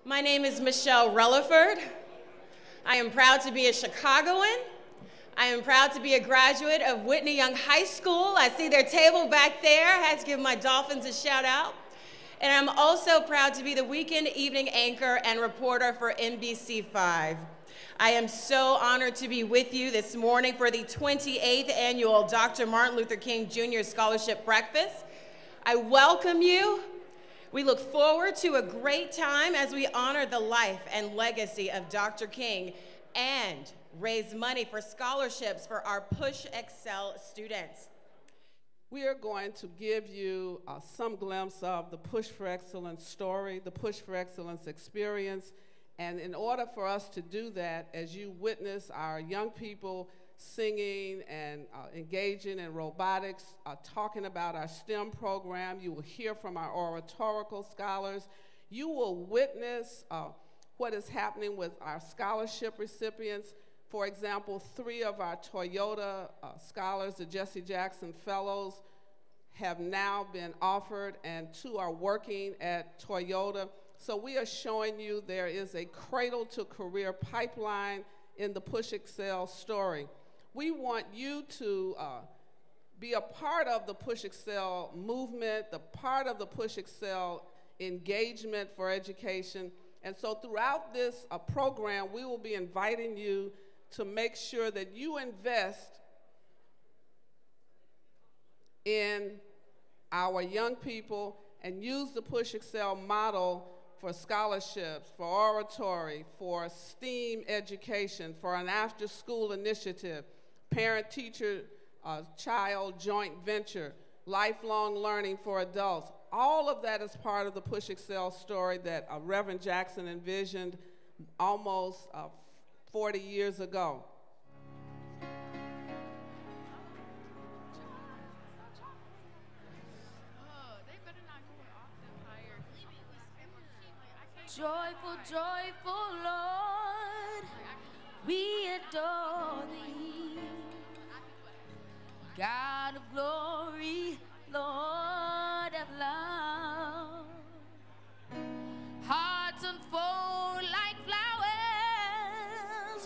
My name is Michelle Relaford. I am proud to be a Chicagoan. I am proud to be a graduate of Whitney Young High School. I see their table back there. I had to give my Dolphins a shout out. And I'm also proud to be the weekend evening anchor and reporter for NBC5. I am so honored to be with you this morning for the 28th annual Dr. Martin Luther King Jr. Scholarship Breakfast. I welcome you. We look forward to a great time as we honor the life and legacy of Dr. King and raise money for scholarships for our Push Excel students. We are going to give you some glimpse of the Push for Excellence story, the Push for Excellence experience. And in order for us to do that, as you witness our young people singing and engaging in robotics, talking about our STEM program, you will hear from our oratorical scholars. You will witness what is happening with our scholarship recipients. For example, 3 of our Toyota scholars, the Jesse Jackson Fellows, have now been offered, and 2 are working at Toyota. So we are showing you there is a cradle-to-career pipeline in the Push Excel story. We want you to be a part of the Push Excel movement, the part of the Push Excel engagement for education. And so throughout this program, we will be inviting you to make sure that you invest in our young people and use the Push Excel model for scholarships, for oratory, for STEAM education, for an after-school initiative, parent-teacher, child joint venture, lifelong learning for adults. All of that is part of the Push Excel story that Reverend Jackson envisioned almost 40 years ago. Joyful, joyful Lord, we adore thee. God of glory, Lord of love. Hearts unfold like flowers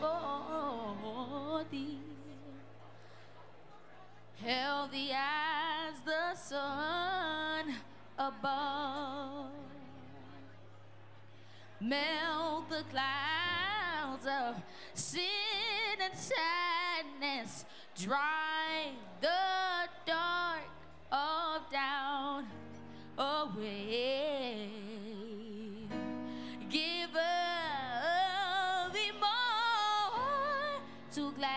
before thee. Healthy as the sun above. Melt the clouds of sin and sadness, drive the dark of doubt away. Give us the more to gladness.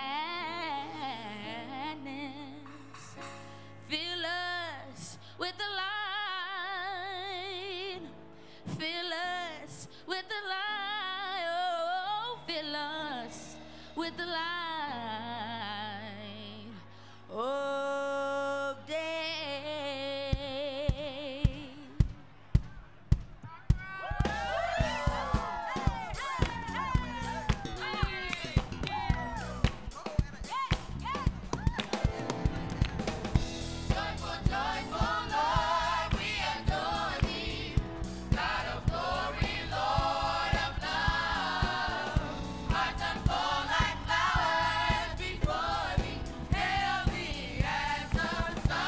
Fill us with the light. Fill us with the light, oh, fill us with the light of day. Joyful, joyful Lord, we adore thee. God of glory, Lord of love. Hearts unfold like flowers before thee. Healthy as the sun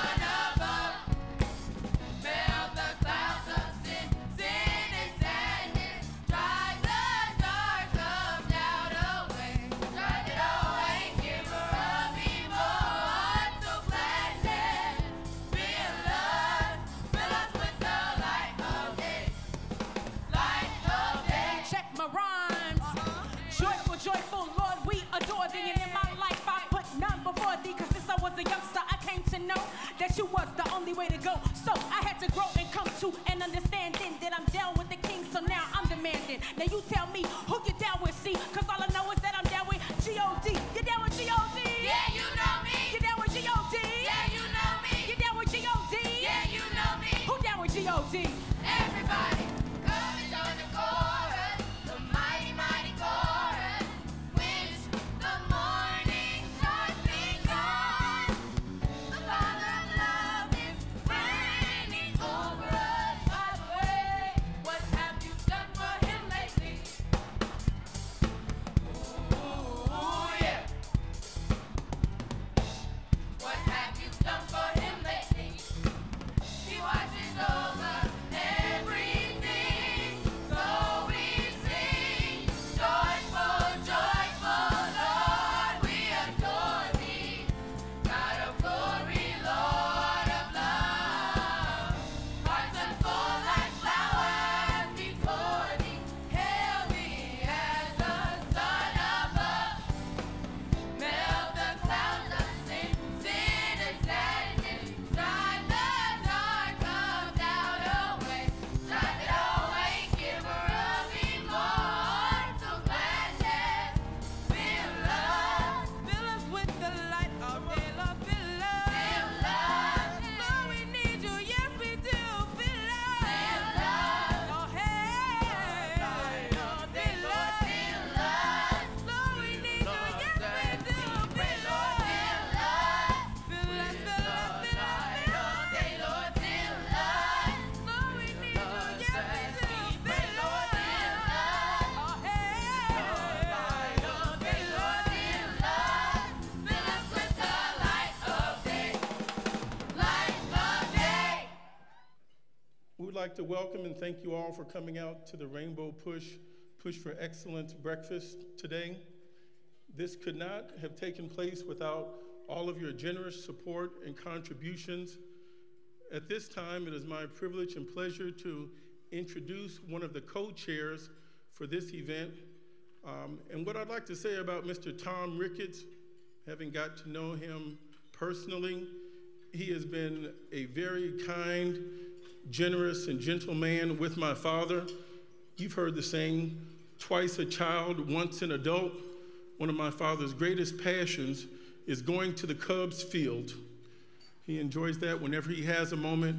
above. Melt the clouds of sin and sadness. Drive the dark of doubt away. Drive it away, giver of evil, hearts of gladness. Fill us with the light of day. Light of day. Check my rhymes. Joyful, joyful Lord, we adore thee. And in my life I put none before thee. Cause since I was a youngster I came to know that you was the only way to go. So I had to grow and come to an understanding that I'm down with the king. So now I'm demanding. Now you tell me who you down with, see? Cause all I know is that I'm down with G.O.D. You down with G.O.D.? Yeah, you know me. You down with G.O.D.? Yeah, you know me. You down with G.O.D.? Yeah, you know me. Who down with G.O.D.? Everybody, come and join the chorus, the mighty, mighty chorus, which the morning stars sing on. The Father of love is reigning over us. By the way, what have you done We would like to welcome and thank you all for coming out to the Rainbow Push for Excellence breakfast today. This could not have taken place without all of your generous support and contributions. At this time, it is my privilege and pleasure to introduce one of the co-chairs for this event. And what I'd like to say about Mr. Tom Ricketts, having got to know him personally, he has been a very kind, generous, and gentle man with my father. You've heard the saying, twice a child, once an adult. One of my father's greatest passions is going to the Cubs field. He enjoys that whenever he has a moment.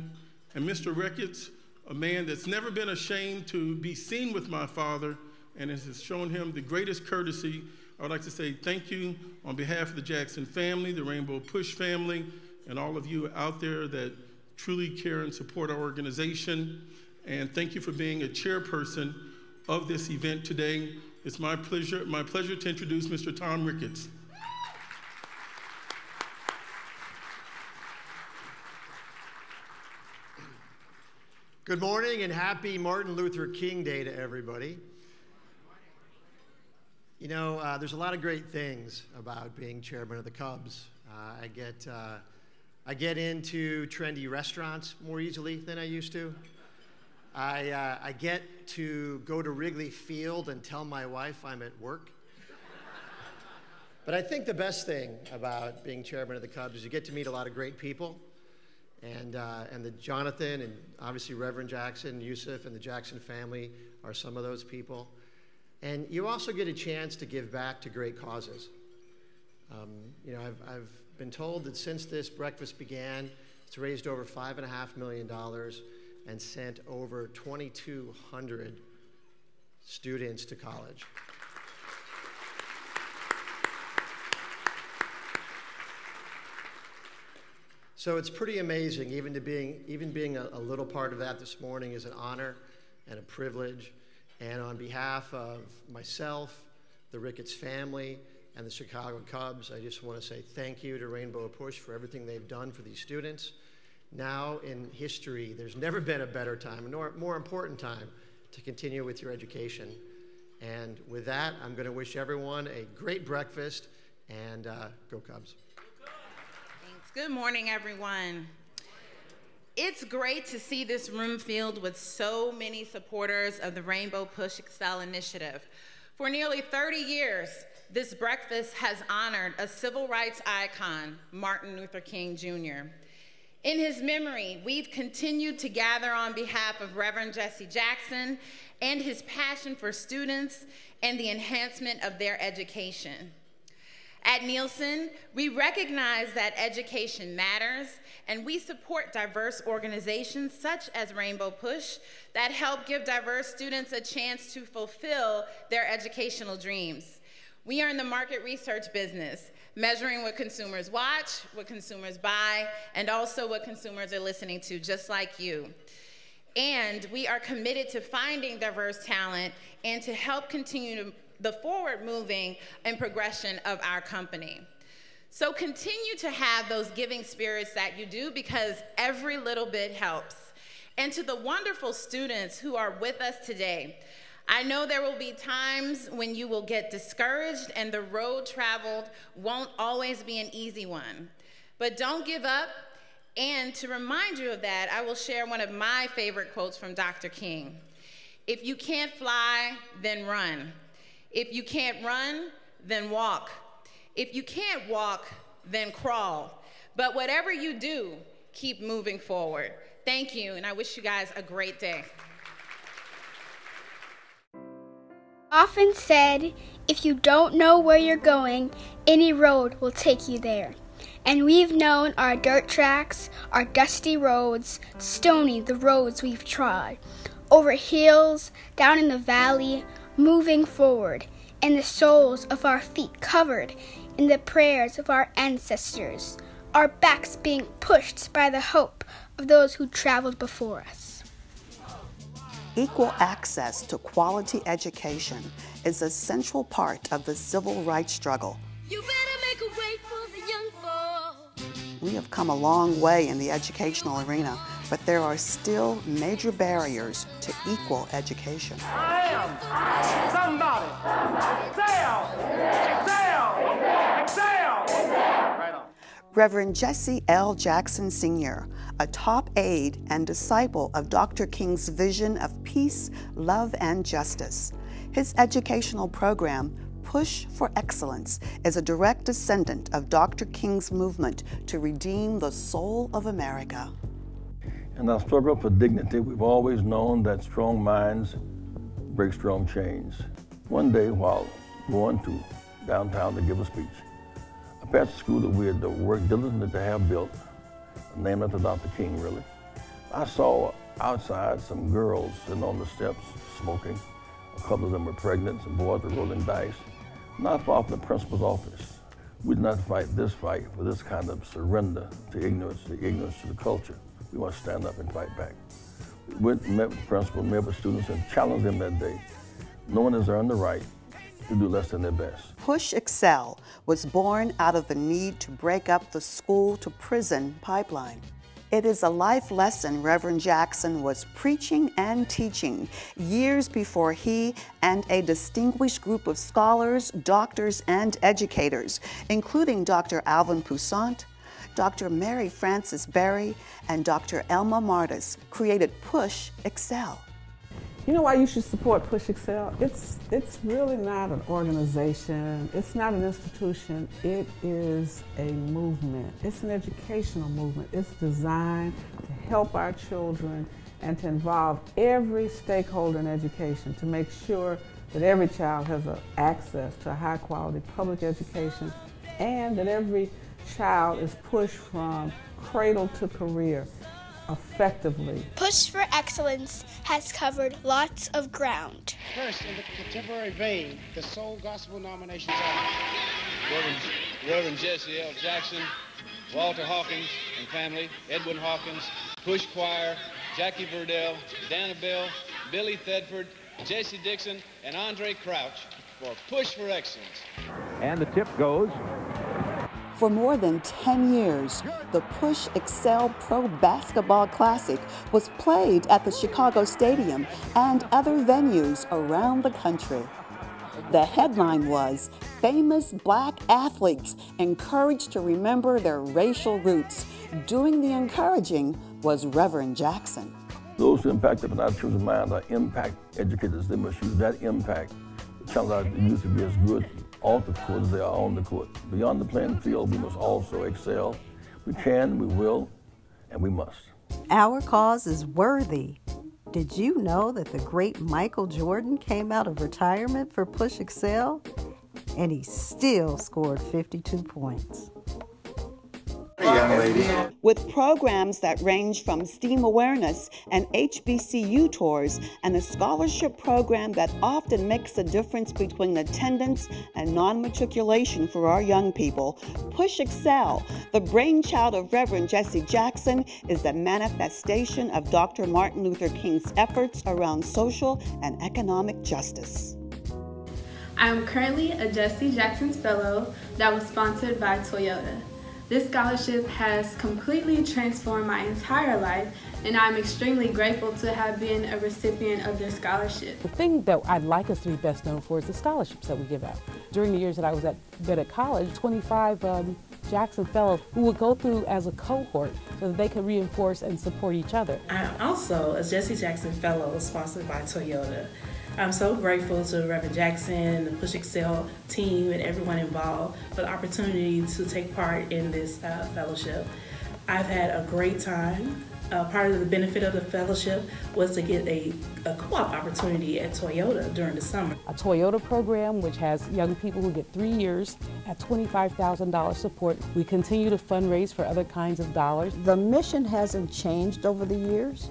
And Mr. Ricketts, a man that's never been ashamed to be seen with my father and has shown him the greatest courtesy. I would like to say thank you on behalf of the Jackson family, the Rainbow Push family, and all of you out there that truly care and support our organization. And thank you for being a chairperson of this event today. It's my pleasure to introduce Mr. Tom Ricketts. Good morning and happy Martin Luther King Day to everybody. You know, there's a lot of great things about being chairman of the Cubs. I get into trendy restaurants more easily than I used to. I get to go to Wrigley Field and tell my wife I'm at work. But I think the best thing about being chairman of the Cubs is you get to meet a lot of great people. And the Jonathan and obviously Reverend Jackson, Yusuf, and the Jackson family are some of those people. And you also get a chance to give back to great causes. You know, I've been told that since this breakfast began, it's raised over $5.5 million and sent over 2,200 students to college. So it's pretty amazing. Even being a little part of that this morning is an honor and a privilege. And on behalf of myself, the Ricketts family, and the Chicago Cubs, I just want to say thank you to Rainbow Push for everything they've done for these students. Now in history, there's never been a better time, nor more important time, to continue with your education. And with that, I'm going to wish everyone a great breakfast, and go Cubs. Thanks. Good morning, everyone. It's great to see this room filled with so many supporters of the Rainbow Push Excel initiative. For nearly 30 years, this breakfast has honored a civil rights icon, Martin Luther King Jr. In his memory, we've continued to gather on behalf of Reverend Jesse Jackson and his passion for students and the enhancement of their education. At Nielsen, we recognize that education matters, and we support diverse organizations such as Rainbow Push that help give diverse students a chance to fulfill their educational dreams. We are in the market research business, measuring what consumers watch, what consumers buy, and also what consumers are listening to, just like you. And we are committed to finding diverse talent and to help continue the forward moving and progression of our company. So continue to have those giving spirits that you do, because every little bit helps. And to the wonderful students who are with us today, I know there will be times when you will get discouraged and the road traveled won't always be an easy one. But don't give up. And to remind you of that, I will share one of my favorite quotes from Dr. King. If you can't fly, then run. If you can't run, then walk. If you can't walk, then crawl. But whatever you do, keep moving forward. Thank you, and I wish you guys a great day. Often said, if you don't know where you're going, any road will take you there. And we've known our dirt tracks, our dusty roads, stony the roads we've trod, over hills, down in the valley, moving forward, and the soles of our feet covered in the prayers of our ancestors, our backs being pushed by the hope of those who traveled before us. Equal access to quality education is a central part of the civil rights struggle. You better make a way for the young folk. We have come a long way in the educational arena, but there are still major barriers to equal education. I am somebody. Excel! Right on. Reverend Jesse L. Jackson Sr., a top aide and disciple of Dr. King's vision of peace, love, and justice. His educational program, Push for Excellence, is a direct descendant of Dr. King's movement to redeem the soul of America. In our struggle for dignity, we've always known that strong minds break strong chains. One day, while going to downtown to give a speech, I passed a school that we had worked diligently to have built, named after Dr. King, really. I saw outside some girls sitting on the steps smoking. A couple of them were pregnant, some boys were rolling dice. Not far from the principal's office. We did not fight this fight for this kind of surrender to ignorance to the culture. We want to stand up and fight back. We went and met with the principal, met with students, and challenged them that day. No one has earned the right to do less than their best. Push Excel was born out of the need to break up the school-to-prison pipeline. It is a life lesson Reverend Jackson was preaching and teaching years before he and a distinguished group of scholars, doctors, and educators, including Dr. Alvin Poussant, Dr. Mary Frances Berry, and Dr. Elma Martis, created Push Excel. You know why you should support Push Excel? It's really not an organization. It's not an institution. It is a movement. It's an educational movement. It's designed to help our children and to involve every stakeholder in education to make sure that every child has access to a high quality public education and that every child is pushed from cradle to career effectively. Push for Excellence has covered lots of ground. First, in the contemporary vein, the soul gospel nominations are Reverend Jesse L. Jackson, Walter Hawkins and family, Edwin Hawkins, Push Choir, Jackie Verdell, Dana Bell, Billy Thedford, Jesse Dixon, and Andre Crouch for Push for Excellence. And the tip goes. For more than 10 years, the Push Excel Pro Basketball Classic was played at the Chicago Stadium and other venues around the country. The headline was, "Famous Black Athletes Encouraged to Remember Their Racial Roots." Doing the encouraging was Reverend Jackson. Those who impact upon our children's mind are impact educators. They must use that impact to challenge our youth to be as good off the court as they are on the court. Beyond the playing field, we must also excel. We can, we will, and we must. Our cause is worthy. Did you know that the great Michael Jordan came out of retirement for Push Excel? And he still scored 52 points. Hey, young lady. With programs that range from STEAM awareness and HBCU tours and a scholarship program that often makes the difference between attendance and non-matriculation for our young people, Push Excel, the brainchild of Reverend Jesse Jackson, is a manifestation of Dr. Martin Luther King's efforts around social and economic justice. I am currently a Jesse Jackson Fellow that was sponsored by Toyota. This scholarship has completely transformed my entire life, and I'm extremely grateful to have been a recipient of this scholarship. The thing that I'd like us to be best known for is the scholarships that we give out. During the years that I was at college, 25 Jackson Fellows who would go through as a cohort so that they could reinforce and support each other. I'm also a Jesse Jackson Fellow sponsored by Toyota. I'm so grateful to Reverend Jackson, the Push Excel team, and everyone involved for the opportunity to take part in this fellowship. I've had a great time. Part of the benefit of the fellowship was to get a co-op opportunity at Toyota during the summer. A Toyota program which has young people who get 3 years at $25,000 support. We continue to fundraise for other kinds of dollars. The mission hasn't changed over the years,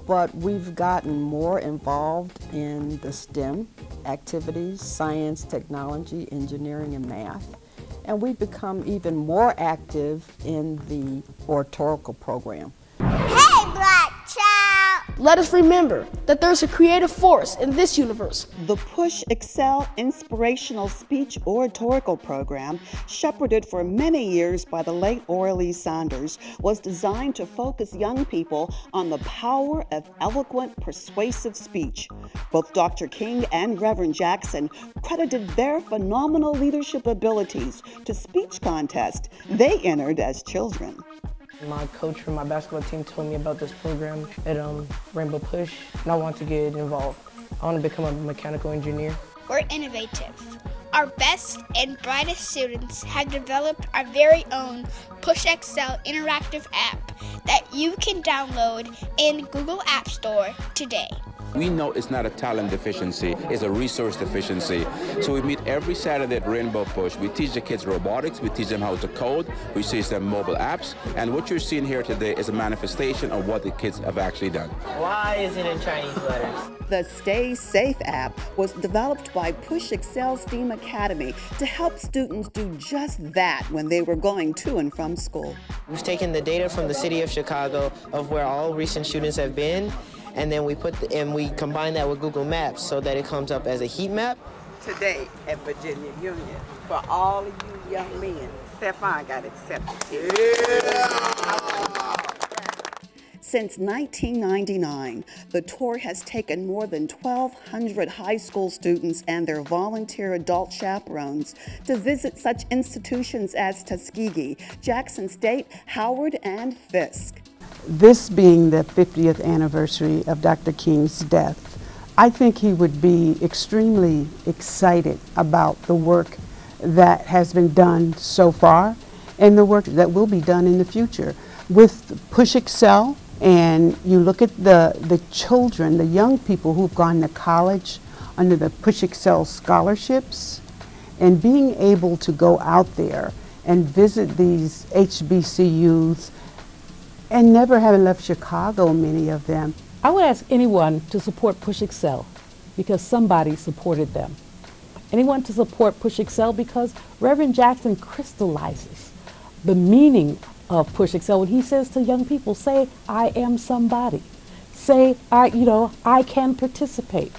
but we've gotten more involved in the STEM activities, science, technology, engineering, and math. And we've become even more active in the oratorical program. Hey, Black child! Let us remember that there's a creative force in this universe. The Push Excel Inspirational Speech Oratorical Program, shepherded for many years by the late Orly Saunders, was designed to focus young people on the power of eloquent, persuasive speech. Both Dr. King and Reverend Jackson credited their phenomenal leadership abilities to speech contests they entered as children. My coach from my basketball team told me about this program at Rainbow Push, and I want to get involved. I want to become a mechanical engineer. We're innovative. Our best and brightest students have developed our very own Push Excel interactive app that you can download in Google App Store today. We know it's not a talent deficiency, it's a resource deficiency. So we meet every Saturday at Rainbow Push. We teach the kids robotics, we teach them how to code, we teach them mobile apps, and what you're seeing here today is a manifestation of what the kids have actually done. Why is it in Chinese letters? The Stay Safe app was developed by Push Excel STEAM Academy to help students do just that when they were going to and from school. We've taken the data from the city of Chicago of where all recent shootings have been, and then we combine that with Google Maps so that it comes up as a heat map. Today at Virginia Union, for all of you young men, Stefan got accepted. Since 1999, the tour has taken more than 1,200 high school students and their volunteer adult chaperones to visit such institutions as Tuskegee, Jackson State, Howard, and Fisk. This being the 50th anniversary of Dr. King's death, I think he would be extremely excited about the work that has been done so far and the work that will be done in the future. With Push Excel, and you look at the children, the young people who've gone to college under the Push Excel scholarships, and being able to go out there and visit these HBCUs and never having left Chicago, many of them. I would ask anyone to support Push Excel because somebody supported them. Anyone to support Push Excel because Reverend Jackson crystallizes the meaning of Push Excel when he says to young people, say, I am somebody. Say, I can participate.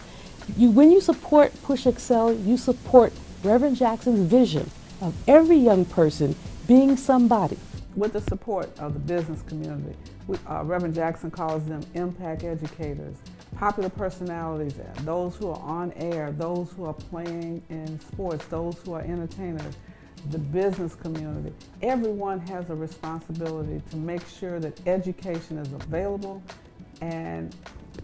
When you support Push Excel, you support Reverend Jackson's vision of every young person being somebody. With the support of the business community, Reverend Jackson calls them impact educators, popular personalities, those who are on air, those who are playing in sports, those who are entertainers, the business community. Everyone has a responsibility to make sure that education is available and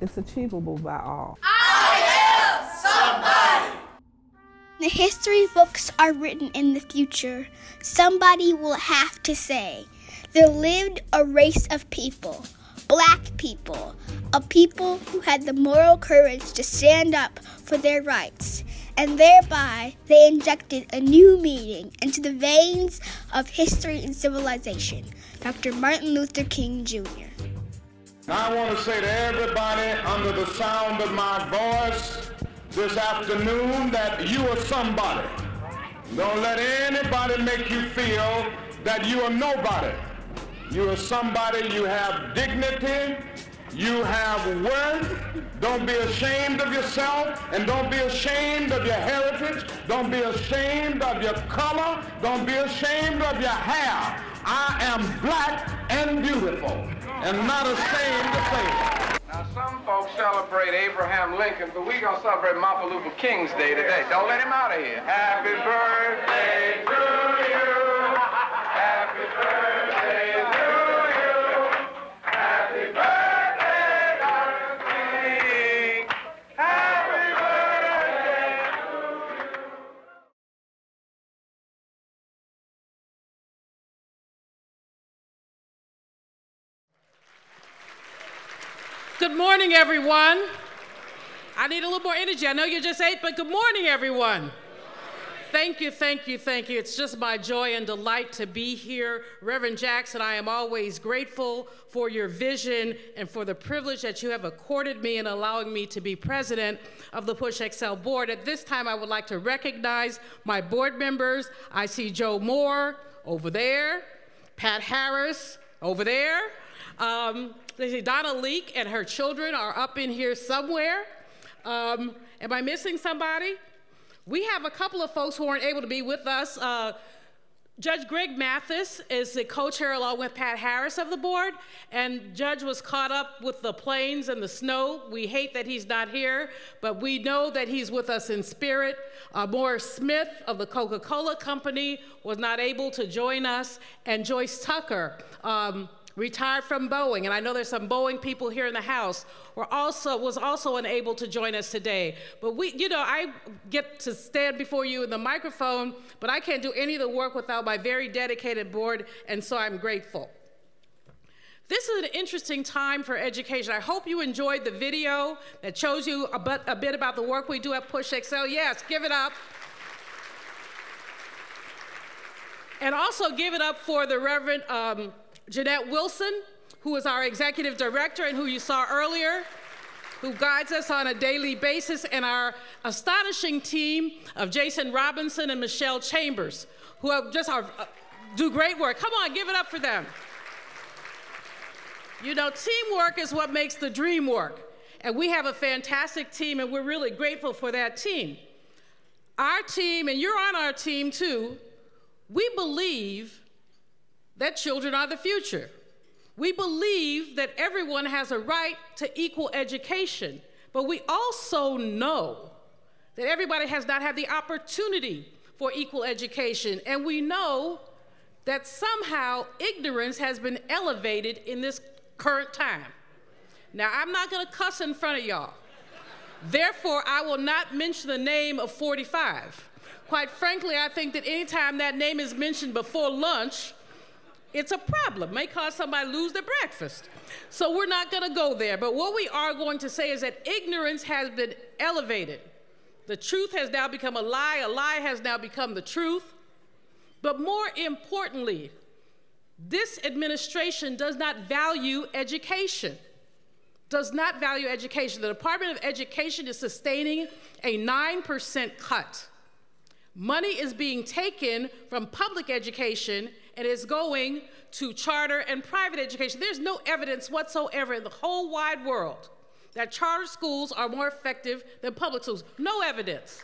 it's achievable by all. I am somebody. The history books are written in the future. Somebody will have to say, there lived a race of people, black people, a people who had the moral courage to stand up for their rights, and thereby they injected a new meaning into the veins of history and civilization. Dr. Martin Luther King, Jr. I want to say to everybody under the sound of my voice this afternoon that you are somebody. Don't let anybody make you feel that you are nobody. You are somebody, you have dignity, you have worth. Don't be ashamed of yourself, and don't be ashamed of your heritage. Don't be ashamed of your color. Don't be ashamed of your hair. I am black and beautiful, and not ashamed to say it. Now, some folks celebrate Abraham Lincoln, but we're going to celebrate Martin Luther King's Day today. Don't let him out of here. Happy birthday to you. Happy birthday to you. Happy birthday, Dr. King. Happy birthday to you. Good morning, everyone. I need a little more energy. I know you just ate, but good morning, everyone. Thank you, thank you, thank you. It's just my joy and delight to be here. Reverend Jackson, I am always grateful for your vision and for the privilege that you have accorded me in allowing me to be president of the Push Excel board. At this time, I would like to recognize my board members. I see Joe Moore over there, Pat Harris over there. Donna Leak and her children are up in here somewhere. Am I missing somebody? We have a couple of folks who weren't able to be with us. Judge Greg Mathis is the co-chair along with Pat Harris of the board, and Judge was caught up with the planes and the snow. We hate that he's not here, but we know that he's with us in spirit. Morris Smith of the Coca-Cola Company was not able to join us, and Joyce Tucker, retired from Boeing, and I know there's some Boeing people here in the house, was also unable to join us today. But I get to stand before you in the microphone, but I can't do any of the work without my very dedicated board, and so I'm grateful. This is an interesting time for education. I hope you enjoyed the video that shows you a bit about the work we do at Push Excel. Yes, give it up. And also give it up for the Reverend Jeanette Wilson, who is our executive director and who you saw earlier, who guides us on a daily basis, and our astonishing team of Jason Robinson and Michelle Chambers, who do great work. Come on, give it up for them. You know, teamwork is what makes the dream work, and we have a fantastic team, and we're really grateful for that team. Our team, and you're on our team too, we believe that children are the future. We believe that everyone has a right to equal education, but we also know that everybody has not had the opportunity for equal education, and we know that somehow ignorance has been elevated in this current time. Now, I'm not gonna cuss in front of y'all. Therefore, I will not mention the name of 45. Quite frankly, I think that anytime that name is mentioned before lunch, it's a problem. May cause somebody lose their breakfast. So we're not gonna go there. But what we are going to say is that ignorance has been elevated. The truth has now become a lie has now become the truth. But more importantly, this administration does not value education. Does not value education. The Department of Education is sustaining a 9% cut. Money is being taken from public education and is going to charter and private education. There's no evidence whatsoever in the whole wide world that charter schools are more effective than public schools. No evidence.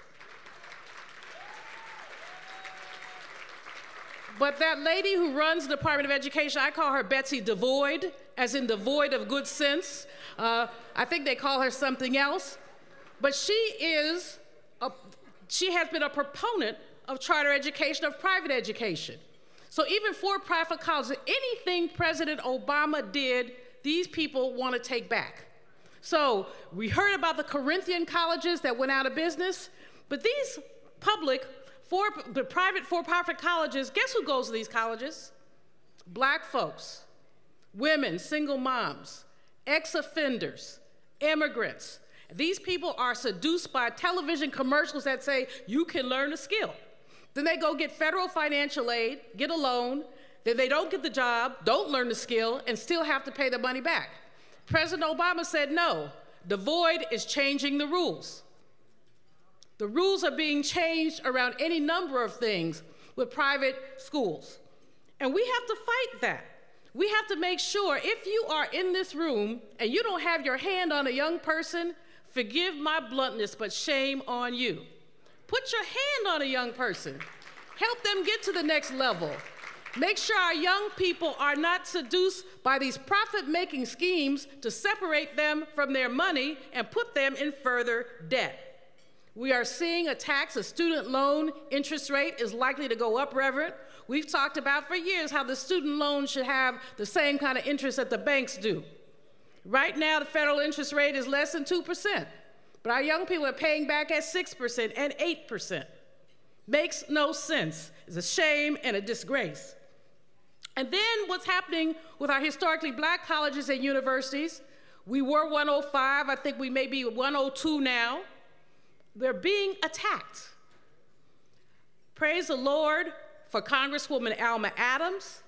But that lady who runs the Department of Education, I call her Betsy Devoid, as in devoid of good sense. I think they call her something else. But she has been a proponent of charter education, of private education. So even for-profit colleges, anything President Obama did, these people want to take back. So we heard about the Corinthian colleges that went out of business, but these private for-profit colleges, guess who goes to these colleges? Black folks, women, single moms, ex-offenders, immigrants. These people are seduced by television commercials that say, you can learn a skill. Then they go get federal financial aid, get a loan, then they don't get the job, don't learn the skill, and still have to pay the money back. President Obama said no. Devoid is changing the rules. The rules are being changed around any number of things with private schools. And we have to fight that. We have to make sure if you are in this room and you don't have your hand on a young person, forgive my bluntness, but shame on you. Put your hand on a young person. Help them get to the next level. Make sure our young people are not seduced by these profit-making schemes to separate them from their money and put them in further debt. We are seeing a student loan interest rate is likely to go up, Reverend. We've talked about for years how the student loan should have the same kind of interest that the banks do. Right now, the federal interest rate is less than 2%, but our young people are paying back at 6% and 8%. Makes no sense. It's a shame and a disgrace. And then what's happening with our historically black colleges and universities? We were 105, I think we may be 102 now. They're being attacked. Praise the Lord for Congresswoman Alma Adams,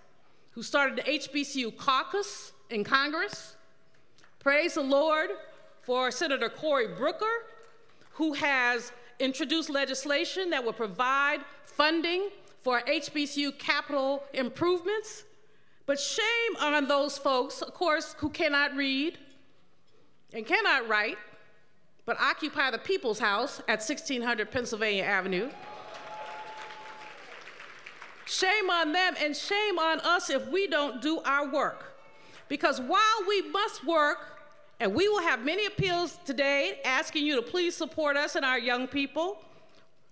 who started the HBCU caucus in Congress. Praise the Lord for Senator Cory Booker, who has introduced legislation that will provide funding for HBCU capital improvements. But shame on those folks, of course, who cannot read and cannot write, but occupy the People's House at 1600 Pennsylvania Avenue. Shame on them and shame on us if we don't do our work. Because while we must work, and we will have many appeals today asking you to please support us and our young people.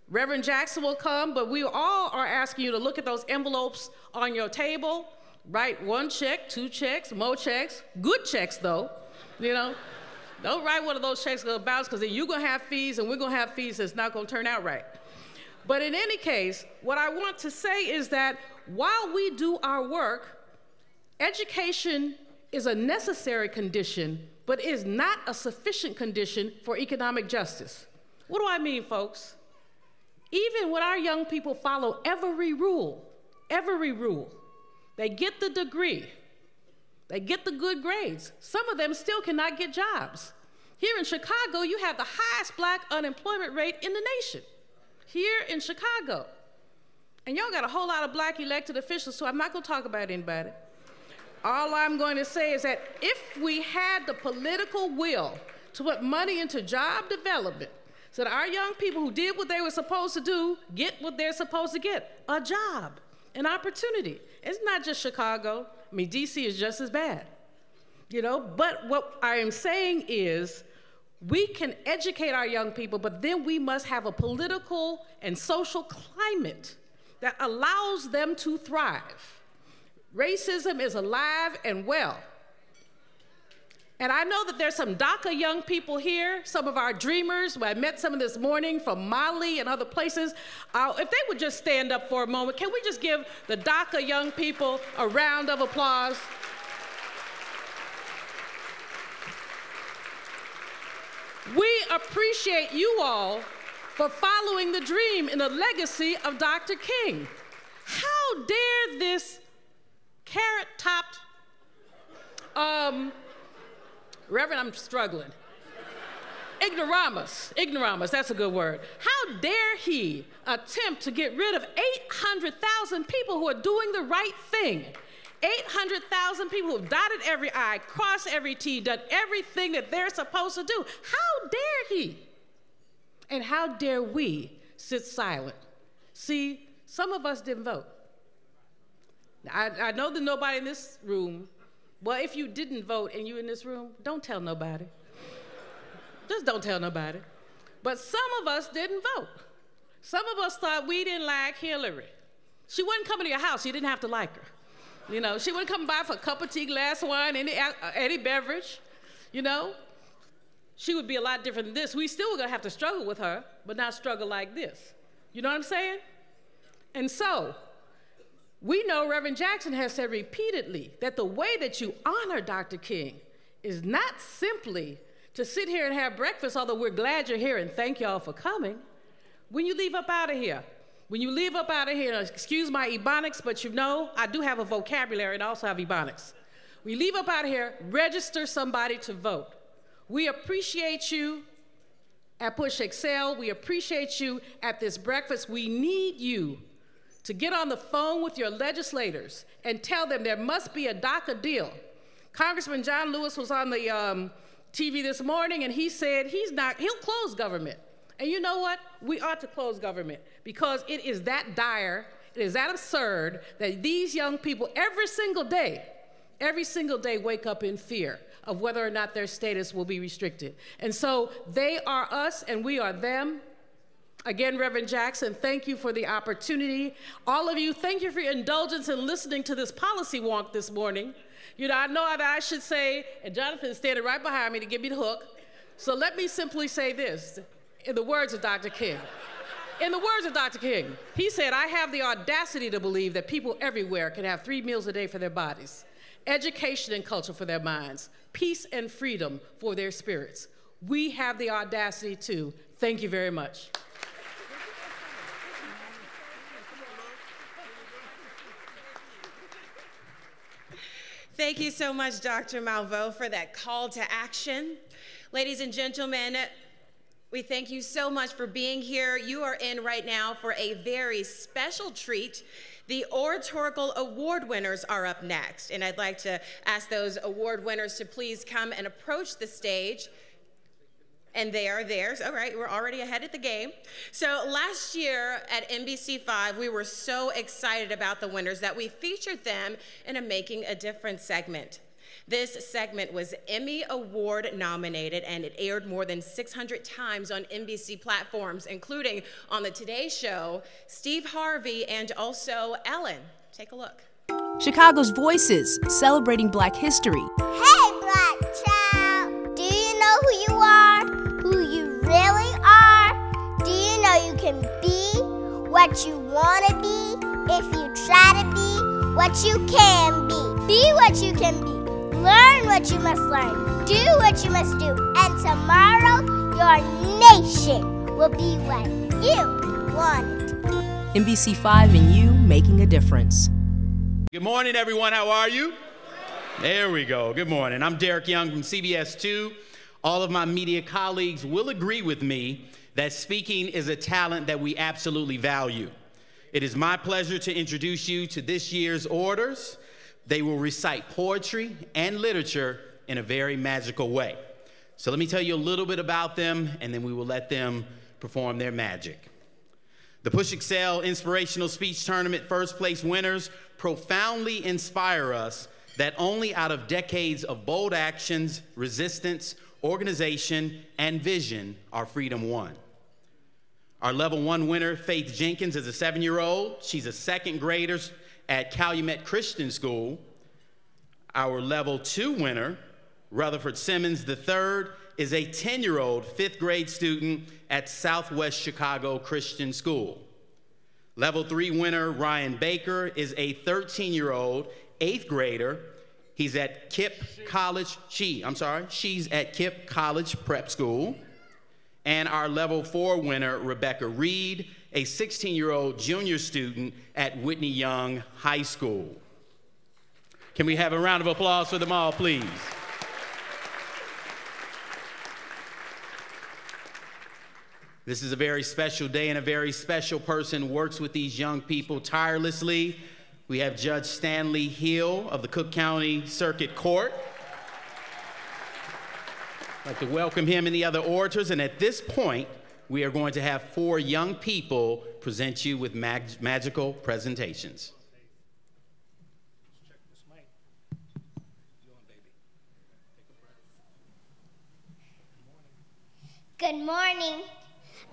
Reverend Jackson will come, but we all are asking you to look at those envelopes on your table, write 1 check, 2 checks, more checks, good checks though, you know. Don't write one of those checks that bounce, because then you're gonna have fees and we're gonna have fees that's not gonna turn out right. But in any case, what I want to say is that while we do our work, education is a necessary condition, but is not a sufficient condition for economic justice. What do I mean, folks? Even when our young people follow every rule, they get the degree, they get the good grades. Some of them still cannot get jobs. Here in Chicago, you have the highest black unemployment rate in the nation. Here in Chicago. And y'all got a whole lot of black elected officials, so I'm not gonna talk about anybody. All I'm going to say is that if we had the political will to put money into job development so that our young people who did what they were supposed to do get what they're supposed to get, a job, an opportunity. It's not just Chicago. I mean, DC is just as bad, you know? But what I am saying is we can educate our young people, but then we must have a political and social climate that allows them to thrive. Racism is alive and well. And I know that there's some DACA young people here, some of our dreamers. I met some of this morning from Mali and other places. If they would just stand up for a moment, can we just give the DACA young people a round of applause? We appreciate you all for following the dream and the legacy of Dr. King. How dare this carrot-topped, Reverend, I'm struggling. Ignoramus, that's a good word. How dare he attempt to get rid of 800,000 people who are doing the right thing? 800,000 people who've dotted every I, crossed every T, done everything that they're supposed to do. How dare he? And how dare we sit silent? See, some of us didn't vote. I know that nobody in this room, well, if you didn't vote and you're in this room, don't tell nobody. Just don't tell nobody. But some of us didn't vote. Some of us thought we didn't like Hillary. She wasn't coming to your house, you didn't have to like her. You know, she wouldn't come by for a cup of tea, glass of wine, any beverage, you know. She would be a lot different than this. We still were gonna have to struggle with her, but not struggle like this. You know what I'm saying? And so, we know Reverend Jackson has said repeatedly that the way that you honor Dr. King is not simply to sit here and have breakfast, although we're glad you're here and thank y'all for coming. When you leave up out of here, excuse my ebonics, but you know, I do have a vocabulary and I also have ebonics. When you leave up out of here, register somebody to vote. We appreciate you at Push Excel. We appreciate you at this breakfast. We need you to get on the phone with your legislators and tell them there must be a DACA deal. Congressman John Lewis was on the TV this morning and he said he'll close government. And you know what? We ought to close government because it is that dire, it is that absurd that these young people every single day wake up in fear of whether or not their status will be restricted. And so they are us and we are them. Again, Reverend Jackson, thank you for the opportunity. All of you, thank you for your indulgence in listening to this policy wonk this morning. You know, I know that I should say, and Jonathan's standing right behind me to give me the hook. So let me simply say this. In the words of Dr. King, he said, I have the audacity to believe that people everywhere can have 3 meals a day for their bodies, education and culture for their minds, peace and freedom for their spirits. We have the audacity too. Thank you very much. Thank you so much, Dr. Malveaux, for that call to action. Ladies and gentlemen, we thank you so much for being here. You are in right now for a very special treat. The oratorical award winners are up next, and I'd like to ask those award winners to please come and approach the stage. And they are theirs. All right, we're already ahead at the game. So last year at NBC5, we were so excited about the winners that we featured them in a Making a Difference segment. This segment was Emmy Award nominated, and it aired more than 600 times on NBC platforms, including on the Today Show, Steve Harvey, and also Ellen. Take a look. Chicago's Voices, celebrating Black history. Hey, Black child! Do you know who you are? Who you really are? Do you know you can be what you want to be if you try to be what you can be? Be what you can be. Learn what you must learn. Do what you must do. And tomorrow, your nation will be what you want it to be. NBC5 and you, making a difference. Good morning, everyone. How are you? There we go. Good morning. I'm Derek Young from CBS 2. All of my media colleagues will agree with me that speaking is a talent that we absolutely value. It is my pleasure to introduce you to this year's orders. They will recite poetry and literature in a very magical way. So let me tell you a little bit about them, and then we will let them perform their magic. The Push Excel Inspirational Speech Tournament first place winners profoundly inspire us that only out of decades of bold actions, resistance, organization, and vision are freedom won. Our level 1 winner, Faith Jenkins, is a 7-year-old. She's a 2nd grader at Calumet Christian School. Our level 2 winner, Rutherford Simmons III, is a 10-year-old 5th grade student at Southwest Chicago Christian School. Level 3 winner, Ryan Baker, is a 13-year-old 8th grader. He's at KIPP College, she's at KIPP College Prep School. And our level 4 winner, Rebecca Reed, a 16-year-old junior student at Whitney Young High School. Can we have a round of applause for them all, please? This is a very special day, and a very special person works with these young people tirelessly. We have Judge Stanley Hill of the Cook County Circuit Court. I'd like to welcome him and the other orators, and at this point, we are going to have 4 young people present you with magical presentations. Good morning.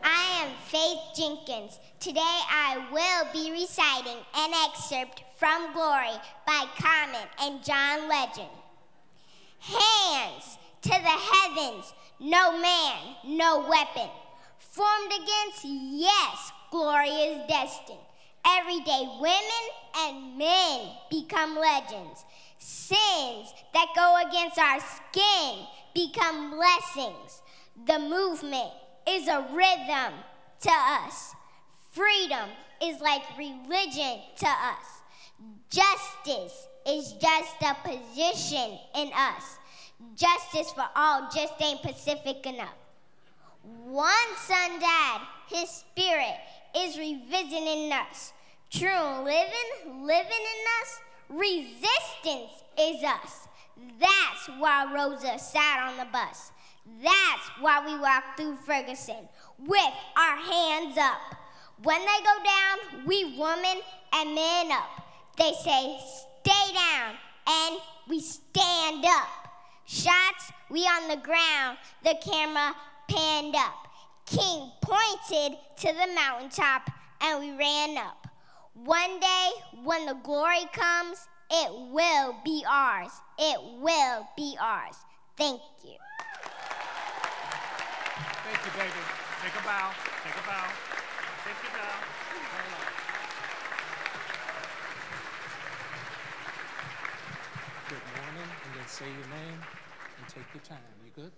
I am Faith Jenkins. Today I will be reciting an excerpt from Glory by Common and John Legend. Hands to the heavens, no man, no weapon. Formed against, yes, glory is destined. Every day women and men become legends. Sins that go against our skin become blessings. The movement is a rhythm to us. Freedom is like religion to us. Justice is just a position in us. Justice for all just ain't Pacific enough. One son died, his spirit is revisiting us. True living in us, resistance is us. That's why Rosa sat on the bus. That's why we walk through Ferguson with our hands up. When they go down, we women and men up. They say, stay down, and we stand up. Shots, we on the ground, the camera panned up. King pointed to the mountaintop, and we ran up. One day, when the glory comes, it will be ours. It will be ours. Thank you. Thank you, baby. Take a bow. Take a bow. Take your bow. Good morning, and then say your name and take your time. You good?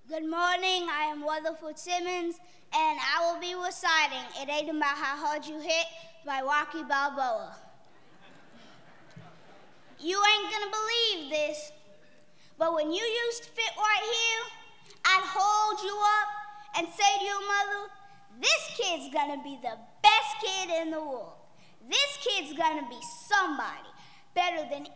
Good morning. I am Rutherford Simmons, and I will be reciting "It Ain't About How Hard You Hit" by Rocky Balboa. You ain't gonna believe this, but when you used to fit right here, I'd hold you up and say to your mother, "This kid's gonna be the best kid in the world. This kid's gonna be somebody better than anybody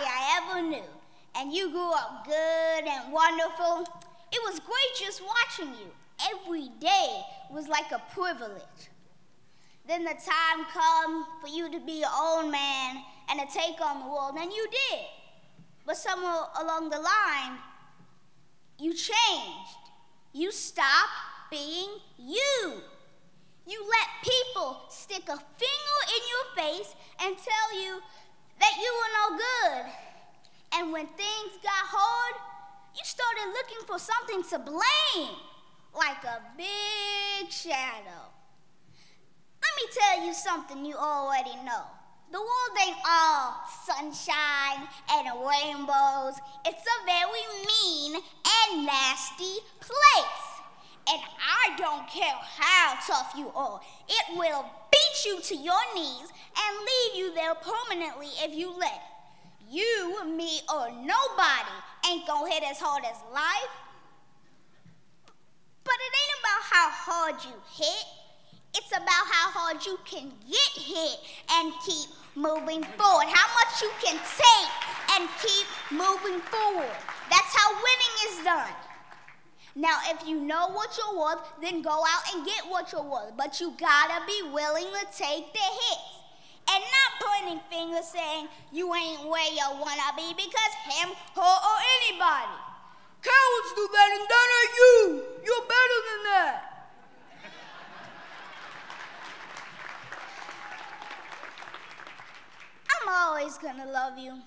I ever knew. And you grew up good and wonderful. It was great just watching you. Every day was like a privilege. Then the time come for you to be your own man and to take on the world, and you did. But somewhere along the line, you changed. You stopped being you. You let people stick a finger in your face and tell you that you were no good. And when things got hard, you started looking for something to blame, like a big shadow. Let me tell you something you already know. The world ain't all sunshine and rainbows. It's a very mean and nasty place. And I don't care how tough you are. It will beat you to your knees and leave you there permanently if you let it. You, me, or nobody ain't gonna hit as hard as life. But it ain't about how hard you hit. It's about how hard you can get hit and keep moving forward. How much you can take and keep moving forward. That's how winning is done. Now, if you know what you're worth, then go out and get what you're worth. But you gotta be willing to take the hits. And not pointing fingers saying you ain't where you wanna be because him, her, or anybody. Cowards do that and that ain't you. You're better than that. I'm always gonna love you,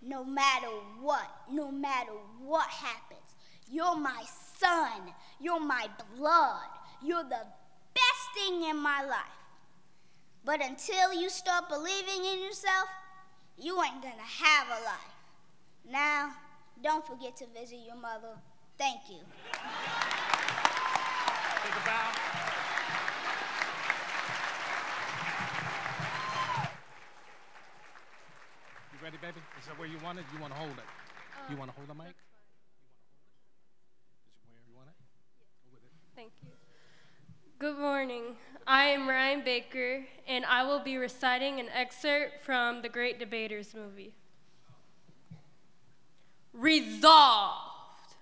no matter what happens. You're my son, you're my blood, you're the best thing in my life. But until you start believing in yourself, you ain't gonna have a life. Now, don't forget to visit your mother. Thank you. Take a bow. You ready, baby? Is that where you want it? You want to hold it? You want to hold the mic? Thank you. Good morning. I am Ryan Baker, and I will be reciting an excerpt from the Great Debaters movie. Resolved.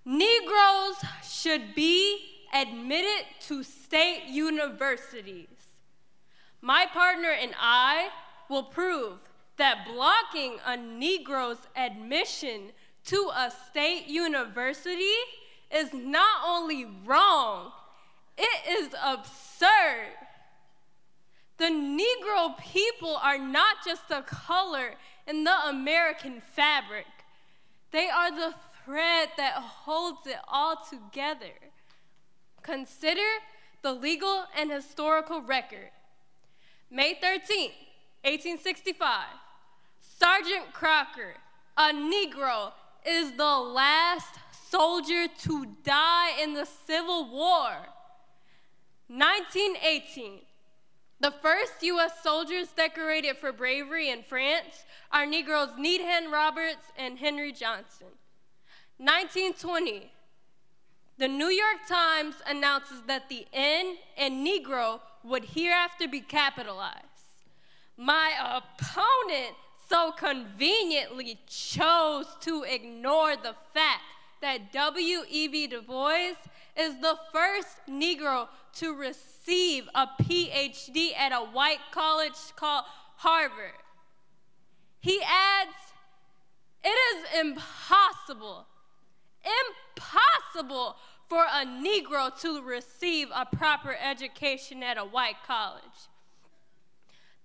Negroes should be admitted to state universities. My partner and I will prove that blocking a Negro's admission to a state university is not only wrong, it is absurd. The Negro people are not just a color in the American fabric. They are the thread that holds it all together. Consider the legal and historical record. May 13, 1865, Sergeant Crocker, a Negro, is the last soldier to die in the Civil War. 1918, the first U.S. soldiers decorated for bravery in France are Negroes Needham Roberts and Henry Johnson. 1920, the New York Times announces that the N in Negro would hereafter be capitalized. My opponent so conveniently chose to ignore the fact that W.E.B. Du Bois is the first Negro to receive a PhD at a white college called Harvard. He adds, it is impossible for a Negro to receive a proper education at a white college.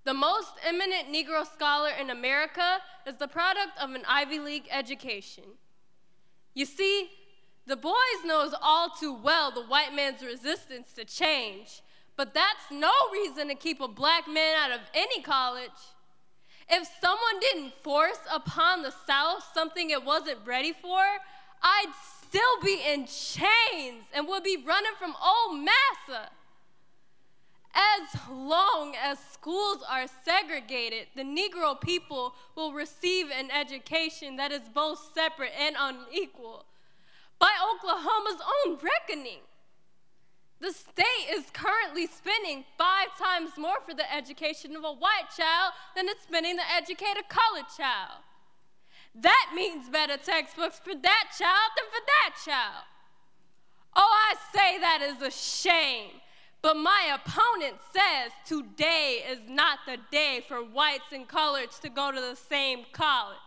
The most eminent Negro scholar in America is the product of an Ivy League education. You see, Du Bois knows all too well the white man's resistance to change, but that's no reason to keep a black man out of any college. If someone didn't force upon the South something it wasn't ready for, I'd still be in chains and would be running from old massa. As long as schools are segregated, the Negro people will receive an education that is both separate and unequal. By Oklahoma's own reckoning, The state is currently spending 5 times more for the education of a white child than it's spending to educate a colored child. That means better textbooks for that child than for that child. Oh, I say that is a shame. But my opponent says today is not the day for whites and coloreds to go to the same college,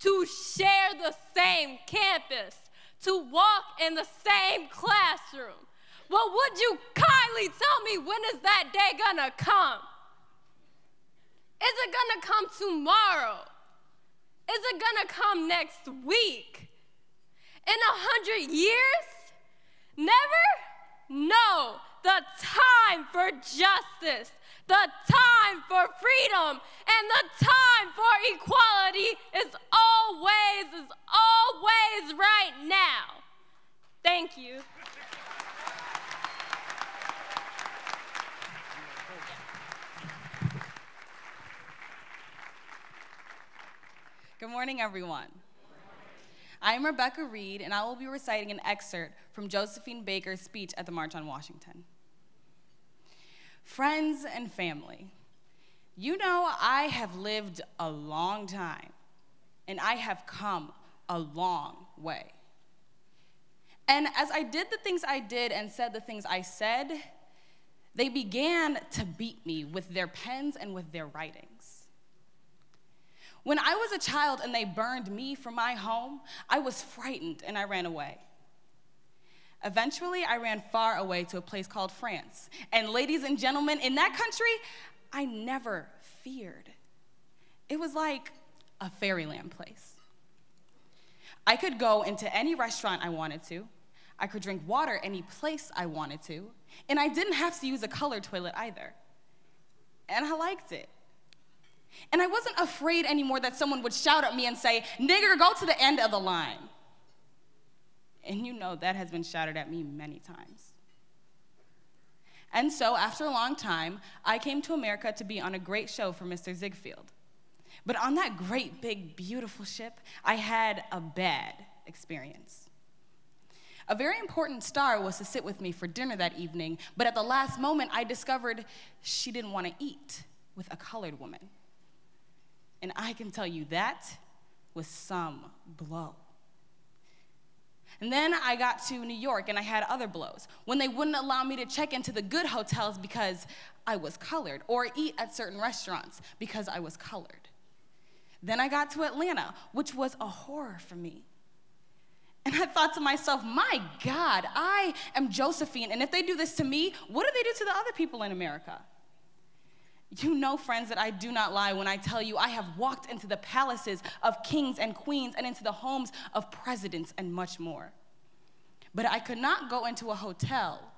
to share the same campus, to walk in the same classroom. Well, would you kindly tell me, when is that day gonna come? Is it gonna come tomorrow? Is it gonna come next week? In 100 years? Never? No. The time for justice, the time for freedom, and the time for equality is always right now. Thank you. Good morning, everyone. I'm Rebecca Reed, and I will be reciting an excerpt from Josephine Baker's speech at the March on Washington. Friends and family, you know I have lived a long time, and I have come a long way. And as I did the things I did and said the things I said, they began to beat me with their pens and with their writings. When I was a child and they burned me from my home, I was frightened and I ran away. Eventually, I ran far away to a place called France. And ladies and gentlemen, in that country, I never feared. It was like a fairyland place. I could go into any restaurant I wanted to. I could drink water any place I wanted to. And I didn't have to use a colored toilet either. And I liked it. And I wasn't afraid anymore that someone would shout at me and say, "Nigger, go to the end of the line." And you know that has been shouted at me many times. And so, after a long time, I came to America to be on a great show for Mr. Ziegfeld. But on that great, big, beautiful ship, I had a bad experience. A very important star was to sit with me for dinner that evening, but at the last moment, I discovered she didn't want to eat with a colored woman. And I can tell you that was some blow. And then I got to New York and I had other blows when they wouldn't allow me to check into the good hotels because I was colored, or eat at certain restaurants because I was colored. Then I got to Atlanta, which was a horror for me. And I thought to myself, my God, I am Josephine, and if they do this to me, what do they do to the other people in America? You know, friends, that I do not lie when I tell you I have walked into the palaces of kings and queens and into the homes of presidents and much more. But I could not go into a hotel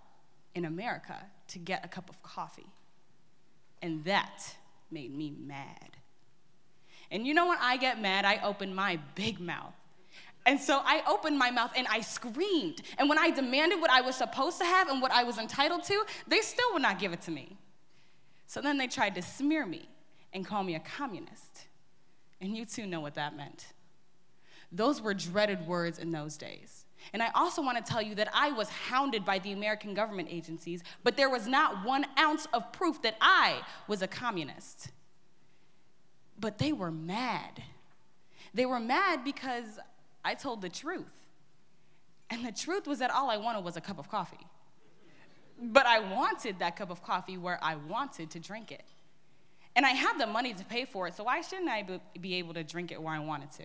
in America to get a cup of coffee. And that made me mad. And you know when I get mad, I open my big mouth. And so I opened my mouth and I screamed. And when I demanded what I was supposed to have and what I was entitled to, they still would not give it to me. So then they tried to smear me and call me a communist. And you too know what that meant. Those were dreaded words in those days. And I also want to tell you that I was hounded by the American government agencies, but there was not 1 ounce of proof that I was a communist. But they were mad. They were mad because I told the truth. And the truth was that all I wanted was a cup of coffee. But I wanted that cup of coffee where I wanted to drink it. And I had the money to pay for it, so why shouldn't I be able to drink it where I wanted to?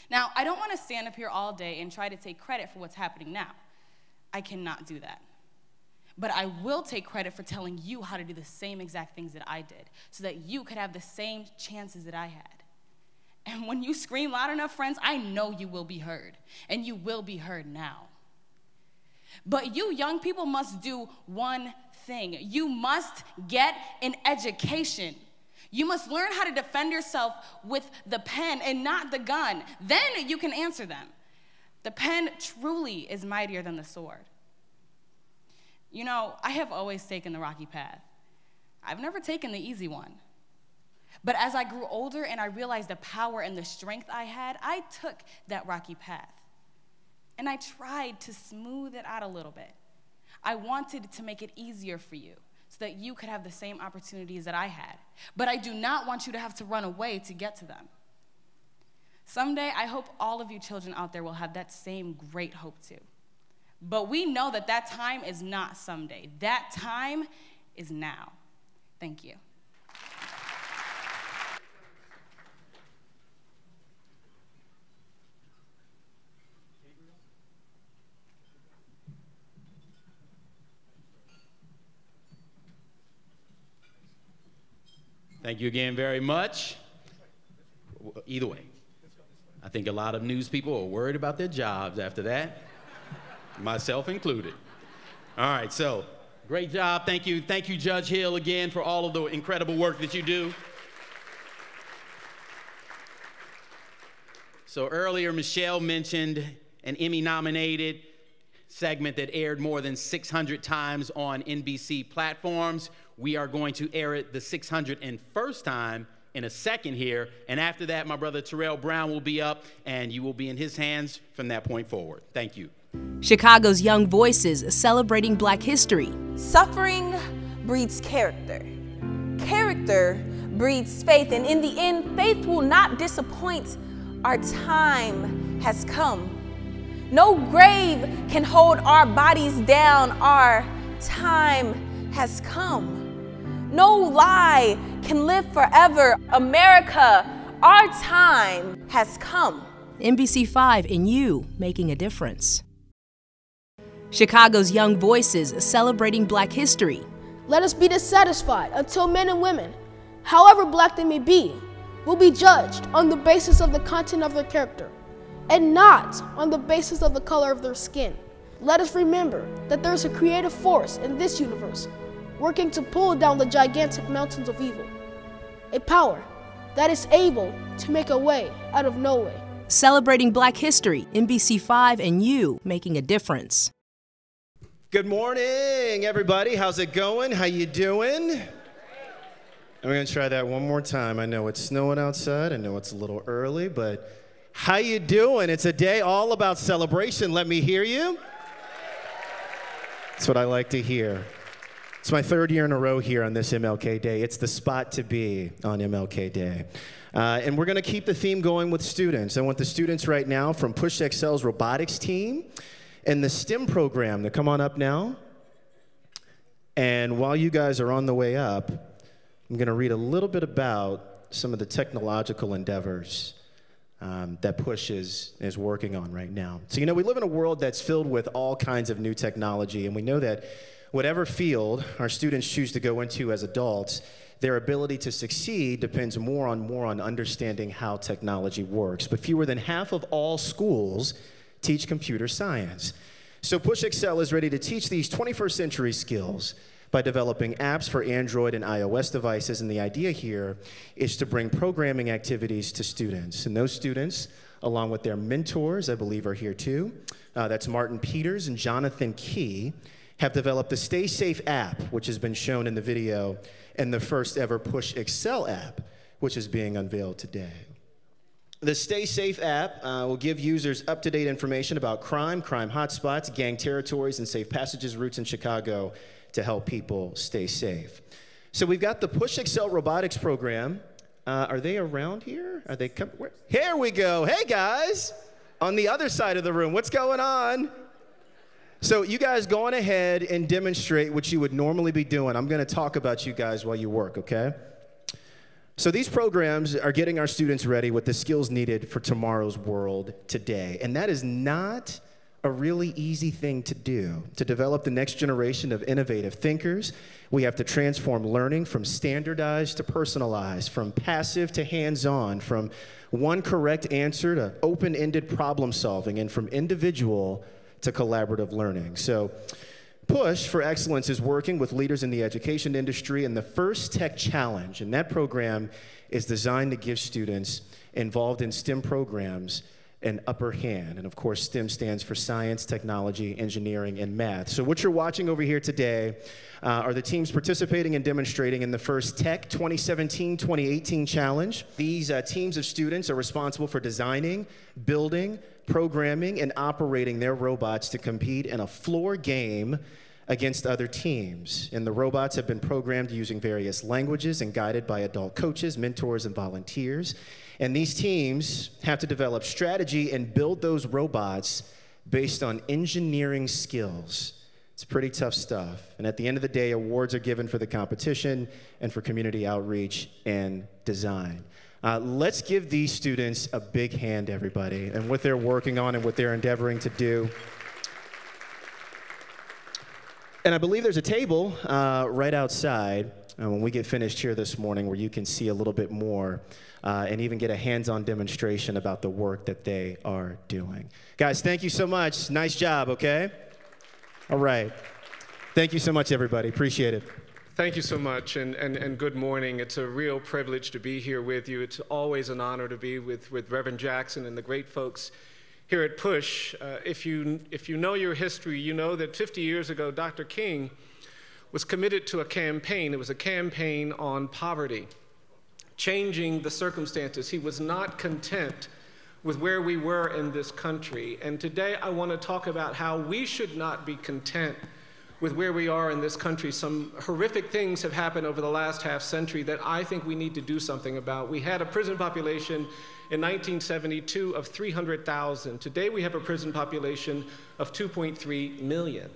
Now, I don't want to stand up here all day and try to take credit for what's happening now. I cannot do that. But I will take credit for telling you how to do the same exact things that I did, so that you could have the same chances that I had. And when you scream loud enough, friends, I know you will be heard, and you will be heard now. But you young people must do one thing. You must get an education. You must learn how to defend yourself with the pen and not the gun. Then you can answer them. The pen truly is mightier than the sword. You know, I have always taken the rocky path. I've never taken the easy one. But as I grew older and I realized the power and the strength I had, I took that rocky path. And I tried to smooth it out a little bit. I wanted to make it easier for you so that you could have the same opportunities that I had. But I do not want you to have to run away to get to them. Someday, I hope all of you children out there will have that same great hope too. But we know that that time is not someday. That time is now. Thank you. Thank you again very much. Either way, I think a lot of news people are worried about their jobs after that, myself included. All right, so great job. Thank you, Judge Hill, again, for all of the incredible work that you do. So earlier, Michelle mentioned an Emmy-nominated segment that aired more than 600 times on NBC platforms. We are going to air it the 601st time in a second here, and after that, my brother Terrell Brown will be up, and you will be in his hands from that point forward. Thank you. Chicago's Young Voices celebrating Black history. Suffering breeds character. Character breeds faith, and in the end, faith will not disappoint. Our time has come. No grave can hold our bodies down. Our time has come. No lie can live forever. America, our time has come. NBC5 and you making a difference. Chicago's Young Voices celebrating Black history. Let us be dissatisfied until men and women, however Black they may be, will be judged on the basis of the content of their character and not on the basis of the color of their skin. Let us remember that there is a creative force in this universe working to pull down the gigantic mountains of evil, a power that is able to make a way out of no way. Celebrating Black history, NBC5 and you making a difference. Good morning, everybody. How's it going? How you doing? I'm gonna try that one more time. I know it's snowing outside. I know it's a little early, but how you doing? It's a day all about celebration. Let me hear you. That's what I like to hear. It's my third year in a row here on this MLK Day. It's the spot to be on MLK Day. And we're gonna keep the theme going with students. I want the students right now from Push Excel's robotics team and the STEM program to come on up now. And while you guys are on the way up, I'm gonna read a little bit about some of the technological endeavors that Push is working on right now. So, we live in a world that's filled with all kinds of new technology, and we know that whatever field our students choose to go into as adults, their ability to succeed depends more on understanding how technology works. But fewer than half of all schools teach computer science. So Push Excel is ready to teach these 21st century skills by developing apps for Android and iOS devices. And the idea here is to bring programming activities to students. And those students, along with their mentors, I believe are here too, that's Martin Peters and Jonathan Key, have developed the Stay Safe app, which has been shown in the video, and the first ever Push Excel app, which is being unveiled today. The Stay Safe app will give users up-to-date information about crime hotspots, gang territories, and safe passages routes in Chicago to help people stay safe. So we've got the Push Excel robotics program. Are they around here? Are they coming? Here we go. Hey, guys, on the other side of the room. What's going on? So you guys go on ahead and demonstrate what you would normally be doing. I'm going to talk about you guys while you work, okay? So these programs are getting our students ready with the skills needed for tomorrow's world today. And that is not a really easy thing to do. To develop the next generation of innovative thinkers, we have to transform learning from standardized to personalized, from passive to hands-on, from one correct answer to open-ended problem solving, and from individual to collaborative learning. So Push for Excellence is working with leaders in the education industry in the First Tech Challenge, and that program is designed to give students involved in STEM programs an upper hand. And of course, STEM stands for science, technology, engineering, and math. So what you're watching over here today are the teams participating and demonstrating in the First Tech 2017-2018 Challenge. These teams of students are responsible for designing, building, programming, and operating their robots to compete in a floor game against other teams. And the robots have been programmed using various languages and guided by adult coaches, mentors, and volunteers. And these teams have to develop strategy and build those robots based on engineering skills. It's pretty tough stuff. And at the end of the day, awards are given for the competition and for community outreach and design. Let's give these students a big hand, everybody, and what they're working on and what they're endeavoring to do. And I believe there's a table right outside when we get finished here this morning where you can see a little bit more and even get a hands-on demonstration about the work that they are doing. Guys, thank you so much. Nice job, okay? All right. Thank you so much, everybody. Appreciate it. Thank you so much, and good morning. It's a real privilege to be here with you. It's always an honor to be with Reverend Jackson and the great folks here at PUSH. If you know your history, you know that 50 years ago, Dr. King was committed to a campaign. It was a campaign on poverty, changing the circumstances. He was not content with where we were in this country. And today I want to talk about how we should not be content with where we are in this country. Some horrific things have happened over the last half century that I think we need to do something about. We had a prison population in 1972 of 300,000. Today we have a prison population of 2.3 million.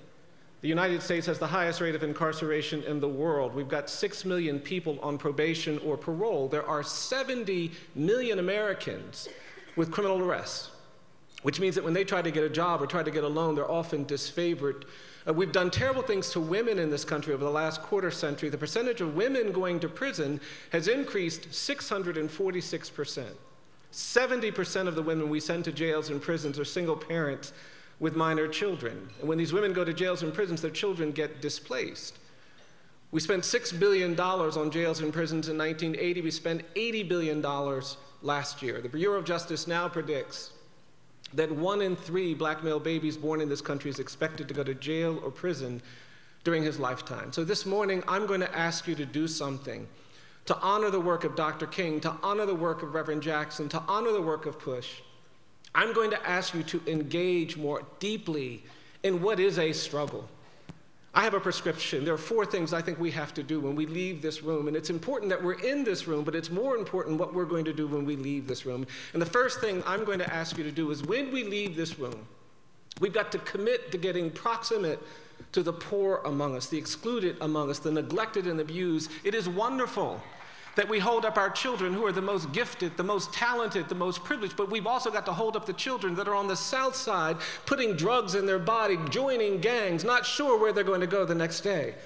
The United States has the highest rate of incarceration in the world. We've got 6 million people on probation or parole. There are 70 million Americans with criminal arrests, which means that when they try to get a job or try to get a loan, they're often disfavored. We've done terrible things to women in this country over the last quarter century. The percentage of women going to prison has increased 646%. 70% of the women we send to jails and prisons are single parents with minor children. And when these women go to jails and prisons, their children get displaced. We spent $6 billion on jails and prisons in 1980. We spent $80 billion last year. The Bureau of Justice now predicts that 1 in 3 black male babies born in this country is expected to go to jail or prison during his lifetime. So this morning, I'm going to ask you to do something to honor the work of Dr. King, to honor the work of Reverend Jackson, to honor the work of PUSH. I'm going to ask you to engage more deeply in what is a struggle. I have a prescription. There are 4 things I think we have to do when we leave this room, and it's important that we're in this room, but it's more important what we're going to do when we leave this room. And the first thing I'm going to ask you to do is when we leave this room, we've got to commit to getting proximate to the poor among us, the excluded among us, the neglected and abused. It is wonderful that we hold up our children who are the most gifted, the most talented, the most privileged, but we've also got to hold up the children that are on the south side, putting drugs in their body, joining gangs, not sure where they're going to go the next day.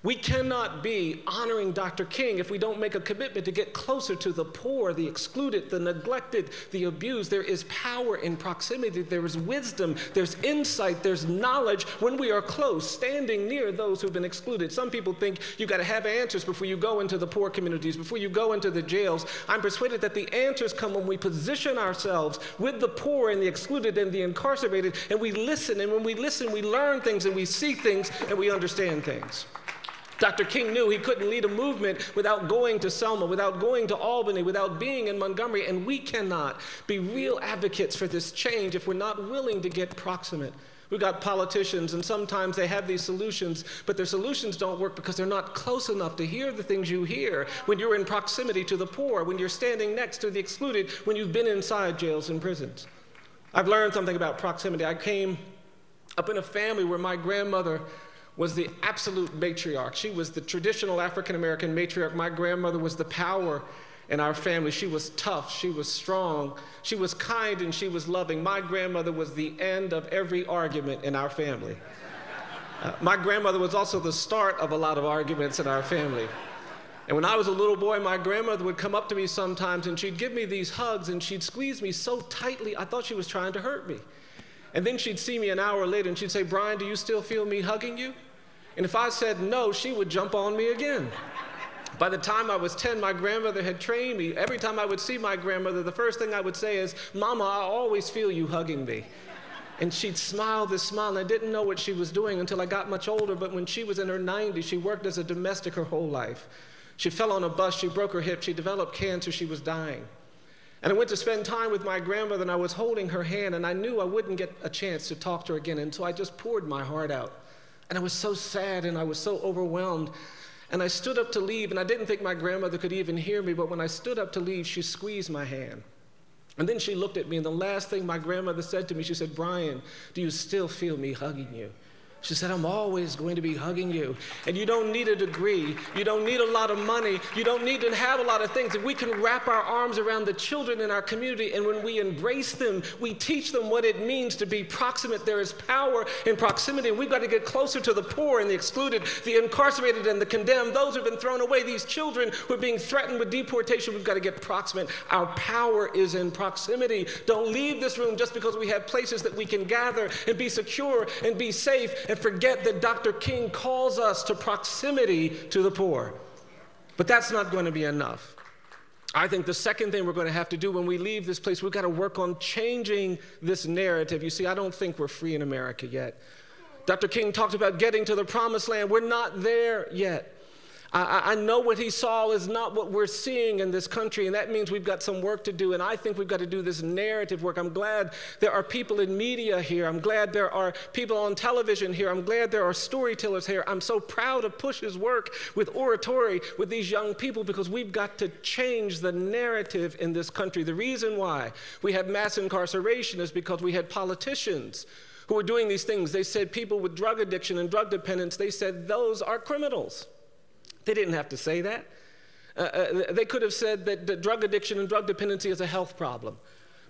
We cannot be honoring Dr. King if we don't make a commitment to get closer to the poor, the excluded, the neglected, the abused. There is power in proximity. There is wisdom. There's insight. There's knowledge when we are close, standing near those who've been excluded. Some people think you've got to have answers before you go into the poor communities, before you go into the jails. I'm persuaded that the answers come when we position ourselves with the poor and the excluded and the incarcerated, and we listen. And when we listen, we learn things and we see things and we understand things. Dr. King knew he couldn't lead a movement without going to Selma, without going to Albany, without being in Montgomery, and we cannot be real advocates for this change if we're not willing to get proximate. We've got politicians, and sometimes they have these solutions, but their solutions don't work because they're not close enough to hear the things you hear when you're in proximity to the poor, when you're standing next to the excluded, when you've been inside jails and prisons. I've learned something about proximity. I came up in a family where my grandmother was the absolute matriarch. She was the traditional African-American matriarch. My grandmother was the power in our family. She was tough, she was strong, she was kind, and she was loving. My grandmother was the end of every argument in our family. My grandmother was also the start of a lot of arguments in our family. And when I was a little boy, my grandmother would come up to me sometimes and she'd give me these hugs and she'd squeeze me so tightly, I thought she was trying to hurt me. And then she'd see me an hour later and she'd say, "Brian, do you still feel me hugging you?" And if I said no, she would jump on me again. By the time I was 10, my grandmother had trained me. Every time I would see my grandmother, the first thing I would say is, "Mama, I always feel you hugging me." And she'd smile this smile, and I didn't know what she was doing until I got much older, but when she was in her 90s, she worked as a domestic her whole life. She fell on a bus, she broke her hip, she developed cancer, she was dying. And I went to spend time with my grandmother, and I was holding her hand, and I knew I wouldn't get a chance to talk to her again, and so I just poured my heart out. And I was so sad and I was so overwhelmed. And I stood up to leave, and I didn't think my grandmother could even hear me, but when I stood up to leave, she squeezed my hand. And then she looked at me, and the last thing my grandmother said to me, she said, "Brian, do you still feel me hugging you?" She said, "I'm always going to be hugging you. And you don't need a degree. You don't need a lot of money. You don't need to have a lot of things. If we can wrap our arms around the children in our community, and when we embrace them, we teach them what it means to be proximate. There is power in proximity. And we've got to get closer to the poor and the excluded, the incarcerated and the condemned, those who have been thrown away, these children who are being threatened with deportation. We've got to get proximate. Our power is in proximity. Don't leave this room just because we have places that we can gather and be secure and be safe, and forget that Dr. King calls us to proximity to the poor. But that's not going to be enough. I think the second thing we're going to have to do when we leave this place, we've got to work on changing this narrative. You see, I don't think we're free in America yet. Dr. King talked about getting to the promised land. We're not there yet. I know what he saw is not what we're seeing in this country, and that means we've got some work to do, and I think we've got to do this narrative work. I'm glad there are people in media here. I'm glad there are people on television here. I'm glad there are storytellers here. I'm so proud of Push's work with oratory with these young people, because we've got to change the narrative in this country. The reason why we have mass incarceration is because we had politicians who were doing these things. They said people with drug addiction and drug dependence, they said those are criminals. They didn't have to say that. They could have said that drug addiction and drug dependency is a health problem,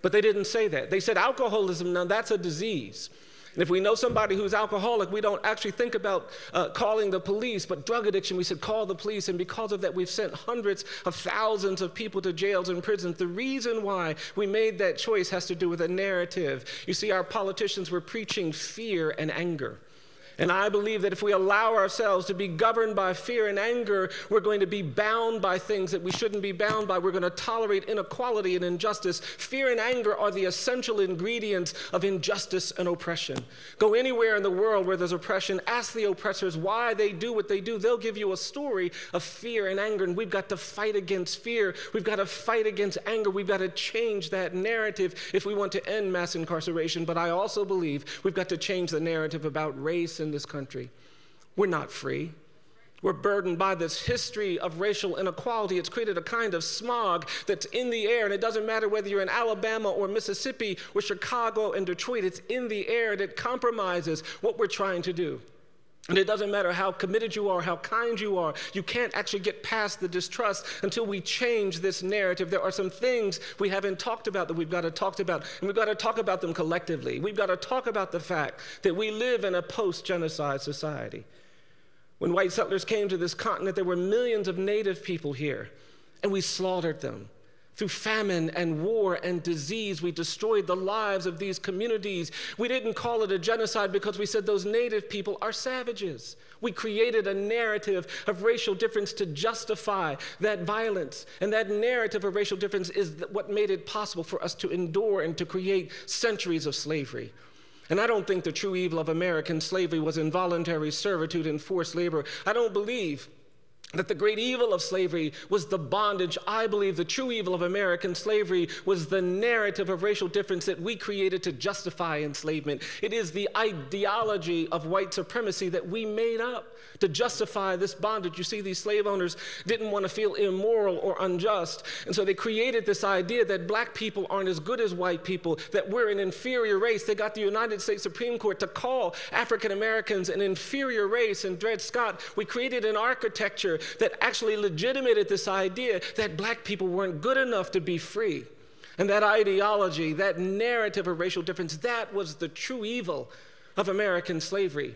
but they didn't say that. They said alcoholism, now that's a disease. And if we know somebody who's alcoholic, we don't actually think about calling the police, but drug addiction, we said call the police, and because of that, we've sent hundreds of thousands of people to jails and prisons. The reason why we made that choice has to do with a narrative. You see, our politicians were preaching fear and anger. And I believe that if we allow ourselves to be governed by fear and anger, we're going to be bound by things that we shouldn't be bound by. We're going to tolerate inequality and injustice. Fear and anger are the essential ingredients of injustice and oppression. Go anywhere in the world where there's oppression, ask the oppressors why they do what they do. They'll give you a story of fear and anger, and we've got to fight against fear. We've got to fight against anger. We've got to change that narrative if we want to end mass incarceration. But I also believe we've got to change the narrative about race in this country. We're not free. We're burdened by this history of racial inequality. It's created a kind of smog that's in the air, and it doesn't matter whether you're in Alabama or Mississippi or Chicago and Detroit. It's in the air, and it compromises what we're trying to do. And it doesn't matter how committed you are, how kind you are, you can't actually get past the distrust until we change this narrative. There are some things we haven't talked about that we've got to talk about, and we've got to talk about them collectively. We've got to talk about the fact that we live in a post-genocide society. When white settlers came to this continent, there were millions of native people here, and we slaughtered them. Through famine and war and disease, we destroyed the lives of these communities. We didn't call it a genocide because we said those native people are savages. We created a narrative of racial difference to justify that violence. And that narrative of racial difference is what made it possible for us to endure and to create centuries of slavery. And I don't think the true evil of American slavery was involuntary servitude and forced labor. I don't believe that the great evil of slavery was the bondage. I believe the true evil of American slavery was the narrative of racial difference that we created to justify enslavement. It is the ideology of white supremacy that we made up to justify this bondage. You see, these slave owners didn't want to feel immoral or unjust, and so they created this idea that black people aren't as good as white people, that we're an inferior race. They got the United States Supreme Court to call African Americans an inferior race, and Dred Scott, we created an architecture that actually legitimated this idea that black people weren't good enough to be free. And that ideology, that narrative of racial difference, that was the true evil of American slavery.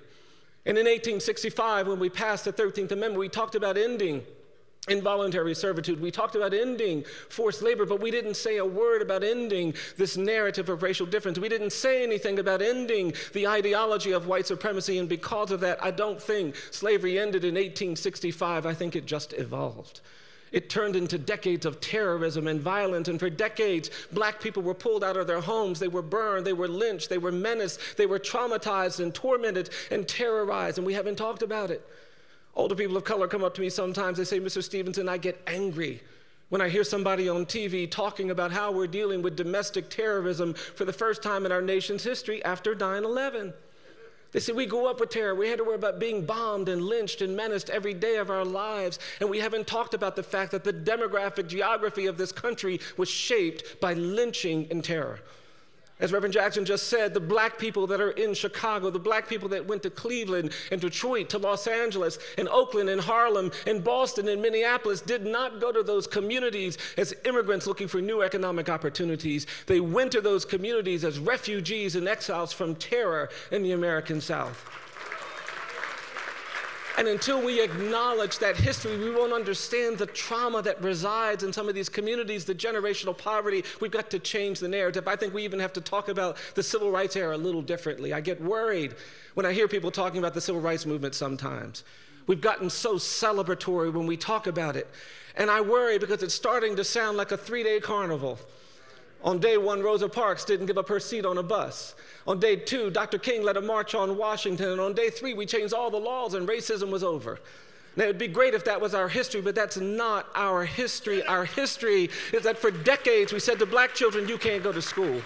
And in 1865, when we passed the 13th Amendment, we talked about ending involuntary servitude. We talked about ending forced labor, but we didn't say a word about ending this narrative of racial difference. We didn't say anything about ending the ideology of white supremacy, and because of that, I don't think slavery ended in 1865. I think it just evolved. It turned into decades of terrorism and violence, and for decades, black people were pulled out of their homes. They were burned, they were lynched, they were menaced, they were traumatized and tormented and terrorized, and we haven't talked about it. Older people of color come up to me sometimes, they say, Mr. Stevenson, I get angry when I hear somebody on TV talking about how we're dealing with domestic terrorism for the first time in our nation's history after 9/11. They said, we grew up with terror. We had to worry about being bombed and lynched and menaced every day of our lives. And we haven't talked about the fact that the demographic geography of this country was shaped by lynching and terror. As Reverend Jackson just said, the black people that are in Chicago, the black people that went to Cleveland and Detroit, to Los Angeles and Oakland and Harlem and Boston and Minneapolis did not go to those communities as immigrants looking for new economic opportunities. They went to those communities as refugees and exiles from terror in the American South. And until we acknowledge that history, we won't understand the trauma that resides in some of these communities, the generational poverty. We've got to change the narrative. I think we even have to talk about the civil rights era a little differently. I get worried when I hear people talking about the civil rights movement sometimes. We've gotten so celebratory when we talk about it. And I worry because it's starting to sound like a 3-day carnival. On day 1, Rosa Parks didn't give up her seat on a bus. On day 2, Dr. King led a march on Washington. And on day 3, we changed all the laws and racism was over. Now, it'd be great if that was our history, but that's not our history. Our history is that for decades we said to black children, you can't go to school.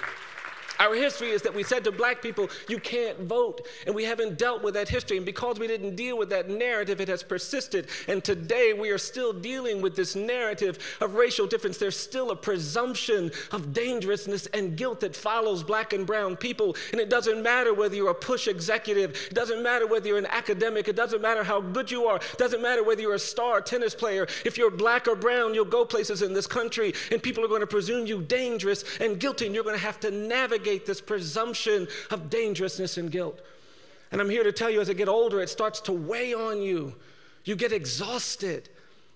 Our history is that we said to black people, you can't vote, and we haven't dealt with that history. And because we didn't deal with that narrative, it has persisted. And today we are still dealing with this narrative of racial difference. There's still a presumption of dangerousness and guilt that follows black and brown people. And it doesn't matter whether you're a push executive. It doesn't matter whether you're an academic. It doesn't matter how good you are. It doesn't matter whether you're a star tennis player. If you're black or brown, you'll go places in this country, and people are going to presume you dangerous and guilty, and you're going to have to navigate this presumption of dangerousness and guilt. And I'm here to tell you, as I get older, it starts to weigh on you. You get exhausted.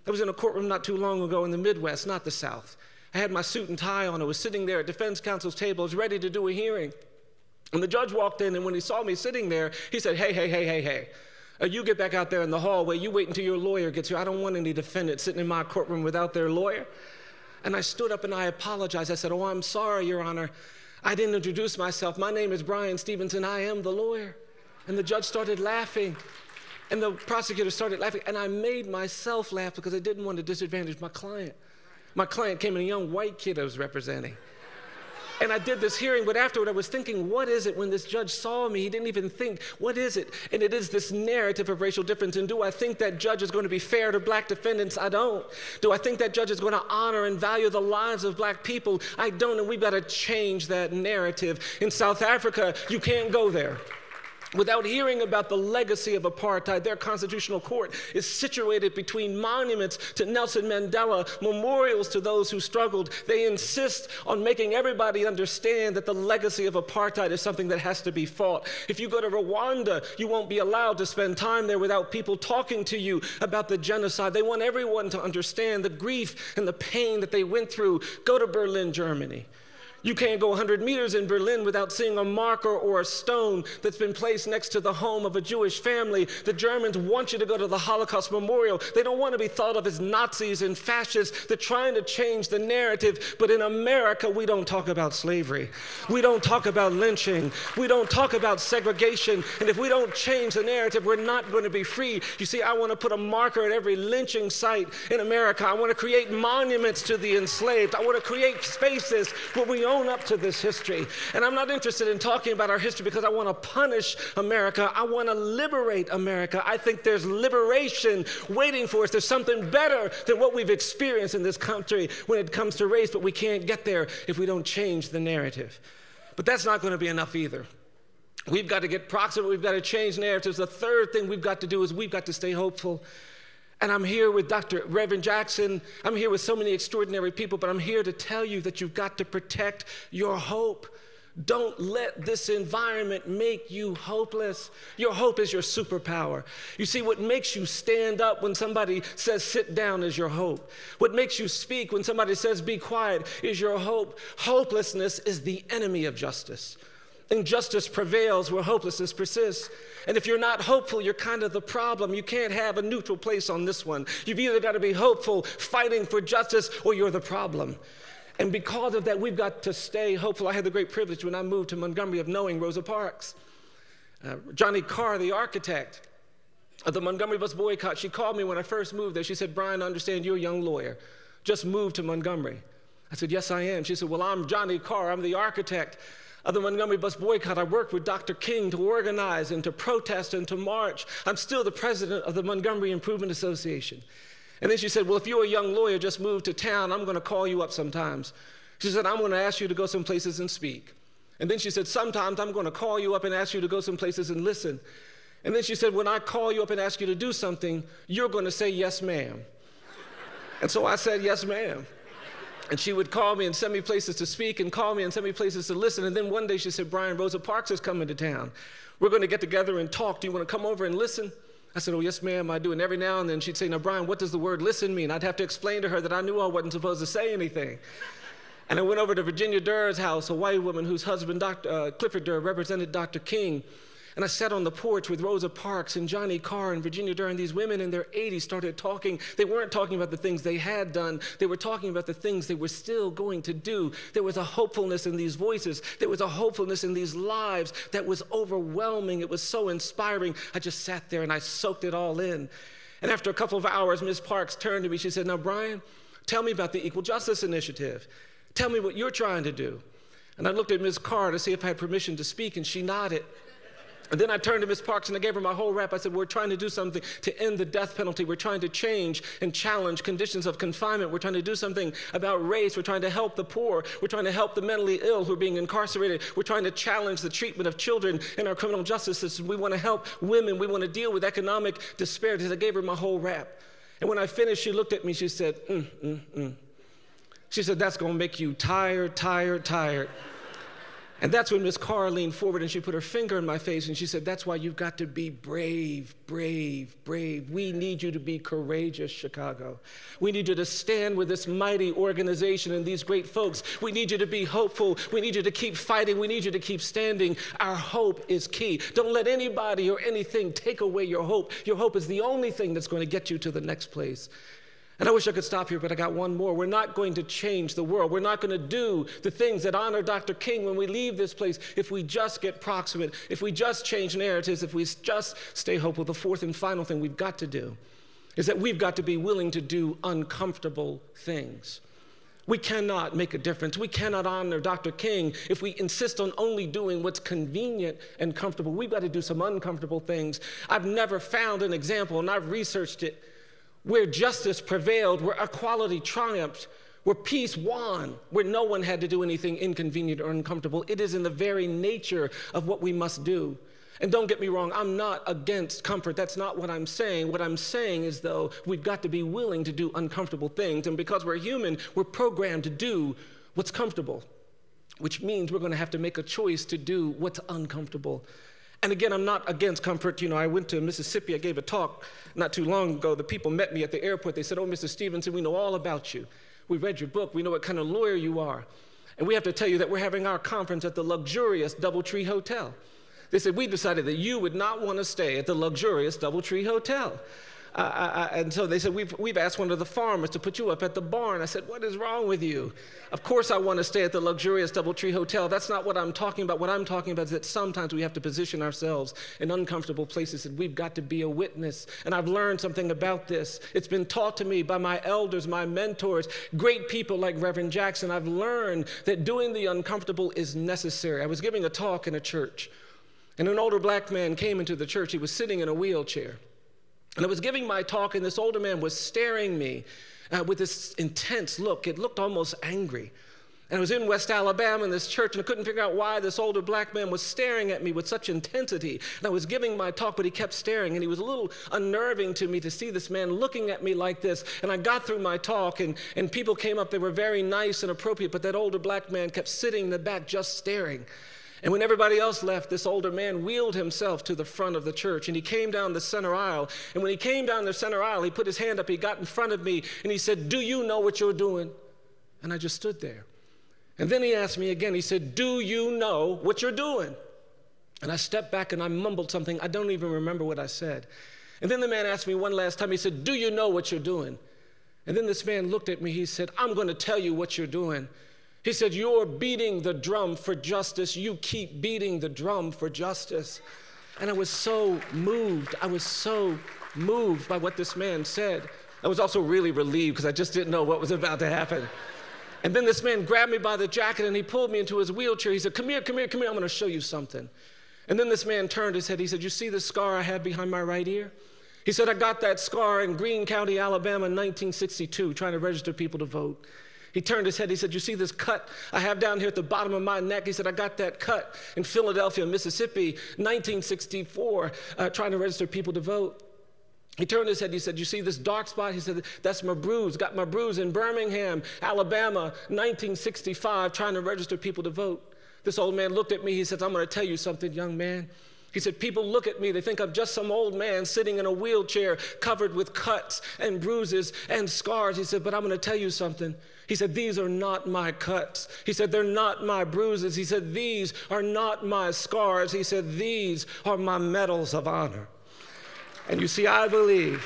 I was in a courtroom not too long ago in the Midwest, not the South. I had my suit and tie on. I was sitting there at defense counsel's table. I was ready to do a hearing. And the judge walked in, and when he saw me sitting there, he said, hey. You get back out there in the hallway. You wait until your lawyer gets here. I don't want any defendant sitting in my courtroom without their lawyer. And I stood up and I apologized. I said, oh, I'm sorry, Your Honor. I didn't introduce myself. My name is Brian Stevenson. I am the lawyer. And the judge started laughing. And the prosecutor started laughing. And I made myself laugh because I didn't want to disadvantage my client. My client came in, a young white kid I was representing. And I did this hearing, but afterward I was thinking, what is it when this judge saw me? He didn't even think, what is it? And it is this narrative of racial difference. And do I think that judge is going to be fair to black defendants? I don't. Do I think that judge is going to honor and value the lives of black people? I don't, and we've got to change that narrative. In South Africa, you can't go there without hearing about the legacy of apartheid. Their constitutional court is situated between monuments to Nelson Mandela, memorials to those who struggled. They insist on making everybody understand that the legacy of apartheid is something that has to be fought. If you go to Rwanda, you won't be allowed to spend time there without people talking to you about the genocide. They want everyone to understand the grief and the pain that they went through. Go to Berlin, Germany. You can't go 100 meters in Berlin without seeing a marker or a stone that's been placed next to the home of a Jewish family. The Germans want you to go to the Holocaust Memorial. They don't want to be thought of as Nazis and fascists. They're trying to change the narrative. But in America, we don't talk about slavery. We don't talk about lynching. We don't talk about segregation. And if we don't change the narrative, we're not going to be free. You see, I want to put a marker at every lynching site in America. I want to create monuments to the enslaved. I want to create spaces where we own up to this history. And I'm not interested in talking about our history because I want to punish America. I want to liberate America. I think there's liberation waiting for us. There's something better than what we've experienced in this country when it comes to race, but we can't get there if we don't change the narrative. But that's not going to be enough either. We've got to get proximate. We've got to change narratives. The third thing we've got to do is we've got to stay hopeful. And I'm here with Reverend Jackson. I'm here with so many extraordinary people, but I'm here to tell you that you've got to protect your hope. Don't let this environment make you hopeless. Your hope is your superpower. You see, what makes you stand up when somebody says sit down is your hope. What makes you speak when somebody says be quiet is your hope. Hopelessness is the enemy of justice. Injustice prevails where hopelessness persists. And if you're not hopeful, you're kind of the problem. You can't have a neutral place on this one. You've either got to be hopeful, fighting for justice, or you're the problem. And because of that, we've got to stay hopeful. I had the great privilege when I moved to Montgomery of knowing Rosa Parks. Johnny Carr, the architect of the Montgomery bus boycott, she called me when I first moved there. She said, Brian, I understand you're a young lawyer. Just moved to Montgomery. I said, yes, I am. She said, well, I'm Johnny Carr. I'm the architect of the Montgomery bus boycott. I worked with Dr. King to organize and to protest and to march. I'm still the president of the Montgomery Improvement Association. And then she said, well, if you're a young lawyer, just moved to town, I'm going to call you up sometimes. She said, I'm going to ask you to go some places and speak. And then she said, sometimes I'm going to call you up and ask you to go some places and listen. And then she said, when I call you up and ask you to do something, you're going to say, yes, ma'am. And so I said, yes, ma'am. And she would call me and send me places to speak and call me and send me places to listen. And then one day she said, Brian, Rosa Parks is coming to town. We're going to get together and talk. Do you want to come over and listen? I said, oh, yes, ma'am, I do. And every now and then she'd say, now, Brian, what does the word listen mean? I'd have to explain to her that I knew I wasn't supposed to say anything. And I went over to Virginia Durr's house, a white woman whose husband, Clifford Durr, represented Dr. King. And I sat on the porch with Rosa Parks and Johnny Carr and Virginia Durr, and these women in their 80s started talking. They weren't talking about the things they had done. They were talking about the things they were still going to do. There was a hopefulness in these voices. There was a hopefulness in these lives that was overwhelming. It was so inspiring. I just sat there and I soaked it all in. And after a couple of hours, Ms. Parks turned to me. She said, now, Brian, tell me about the Equal Justice Initiative. Tell me what you're trying to do. And I looked at Ms. Carr to see if I had permission to speak, and she nodded. And then I turned to Ms. Parks and I gave her my whole rap. I said, we're trying to do something to end the death penalty. We're trying to change and challenge conditions of confinement. We're trying to do something about race. We're trying to help the poor. We're trying to help the mentally ill who are being incarcerated. We're trying to challenge the treatment of children in our criminal justice system. We want to help women. We want to deal with economic disparities. I gave her my whole rap. And when I finished, she looked at me. She said, She said, that's going to make you tired, tired, tired. And that's when Miss Carr leaned forward and she put her finger in my face and she said, that's why you've got to be brave, brave, brave. We need you to be courageous, Chicago. We need you to stand with this mighty organization and these great folks. We need you to be hopeful. We need you to keep fighting. We need you to keep standing. Our hope is key. Don't let anybody or anything take away your hope. Your hope is the only thing that's going to get you to the next place. And I wish I could stop here, but I got one more. We're not going to change the world. We're not going to do the things that honor Dr. King when we leave this place if we just get proximate, if we just change narratives, if we just stay hopeful. The fourth and final thing we've got to do is that we've got to be willing to do uncomfortable things. We cannot make a difference. We cannot honor Dr. King if we insist on only doing what's convenient and comfortable. We've got to do some uncomfortable things. I've never found an example, and I've researched it, where justice prevailed, where equality triumphed, where peace won, where no one had to do anything inconvenient or uncomfortable. It is in the very nature of what we must do. And don't get me wrong, I'm not against comfort. That's not what I'm saying. What I'm saying is, though, we've got to be willing to do uncomfortable things. And because we're human, we're programmed to do what's comfortable, which means we're going to have to make a choice to do what's uncomfortable. And again, I'm not against comfort. You know, I went to Mississippi. I gave a talk not too long ago. The people met me at the airport. They said, oh, Mr. Stevenson, we know all about you. We read your book. We know what kind of lawyer you are. And we have to tell you that we're having our conference at the luxurious DoubleTree Hotel. They said, we decided that you would not want to stay at the luxurious DoubleTree Hotel. And so they said, we've asked one of the farmers to put you up at the barn. I said, what is wrong with you? Of course I want to stay at the luxurious DoubleTree Hotel. That's not what I'm talking about. What I'm talking about is that sometimes we have to position ourselves in uncomfortable places, and we've got to be a witness. And I've learned something about this. It's been taught to me by my elders, my mentors, great people like Reverend Jackson. I've learned that doing the uncomfortable is necessary. I was giving a talk in a church, and an older black man came into the church. He was sitting in a wheelchair. And I was giving my talk, and this older man was staring me with this intense look. It looked almost angry. And I was in West Alabama in this church, and I couldn't figure out why this older black man was staring at me with such intensity. And I was giving my talk, but he kept staring, and he was a little unnerving to me to see this man looking at me like this. And I got through my talk, and people came up. They were very nice and appropriate, but that older black man kept sitting in the back just staring. And when everybody else left, this older man wheeled himself to the front of the church, and he came down the center aisle. And when he came down the center aisle, he put his hand up, he got in front of me, and he said, do you know what you're doing? And I just stood there. And then he asked me again, he said, do you know what you're doing? And I stepped back and I mumbled something. I don't even remember what I said. And then the man asked me one last time, he said, do you know what you're doing? And then this man looked at me, he said, I'm going to tell you what you're doing. He said, you're beating the drum for justice. You keep beating the drum for justice. And I was so moved. I was so moved by what this man said. I was also really relieved because I just didn't know what was about to happen. And then this man grabbed me by the jacket and he pulled me into his wheelchair. He said, come here, come here, come here, I'm gonna show you something. And then this man turned his head. He said, you see the scar I have behind my right ear? He said, I got that scar in Greene County, Alabama in 1962, trying to register people to vote. He turned his head. He said, you see this cut I have down here at the bottom of my neck? He said, I got that cut in Philadelphia, Mississippi, 1964, trying to register people to vote. He turned his head. He said, you see this dark spot? He said, that's my bruise. Got my bruise in Birmingham, Alabama, 1965, trying to register people to vote. This old man looked at me. He said, I'm going to tell you something, young man. He said, people look at me, they think I'm just some old man sitting in a wheelchair covered with cuts and bruises and scars. He said, but I'm gonna tell you something. He said, these are not my cuts. He said, they're not my bruises. He said, these are not my scars. He said, these are my medals of honor. And you see, I believe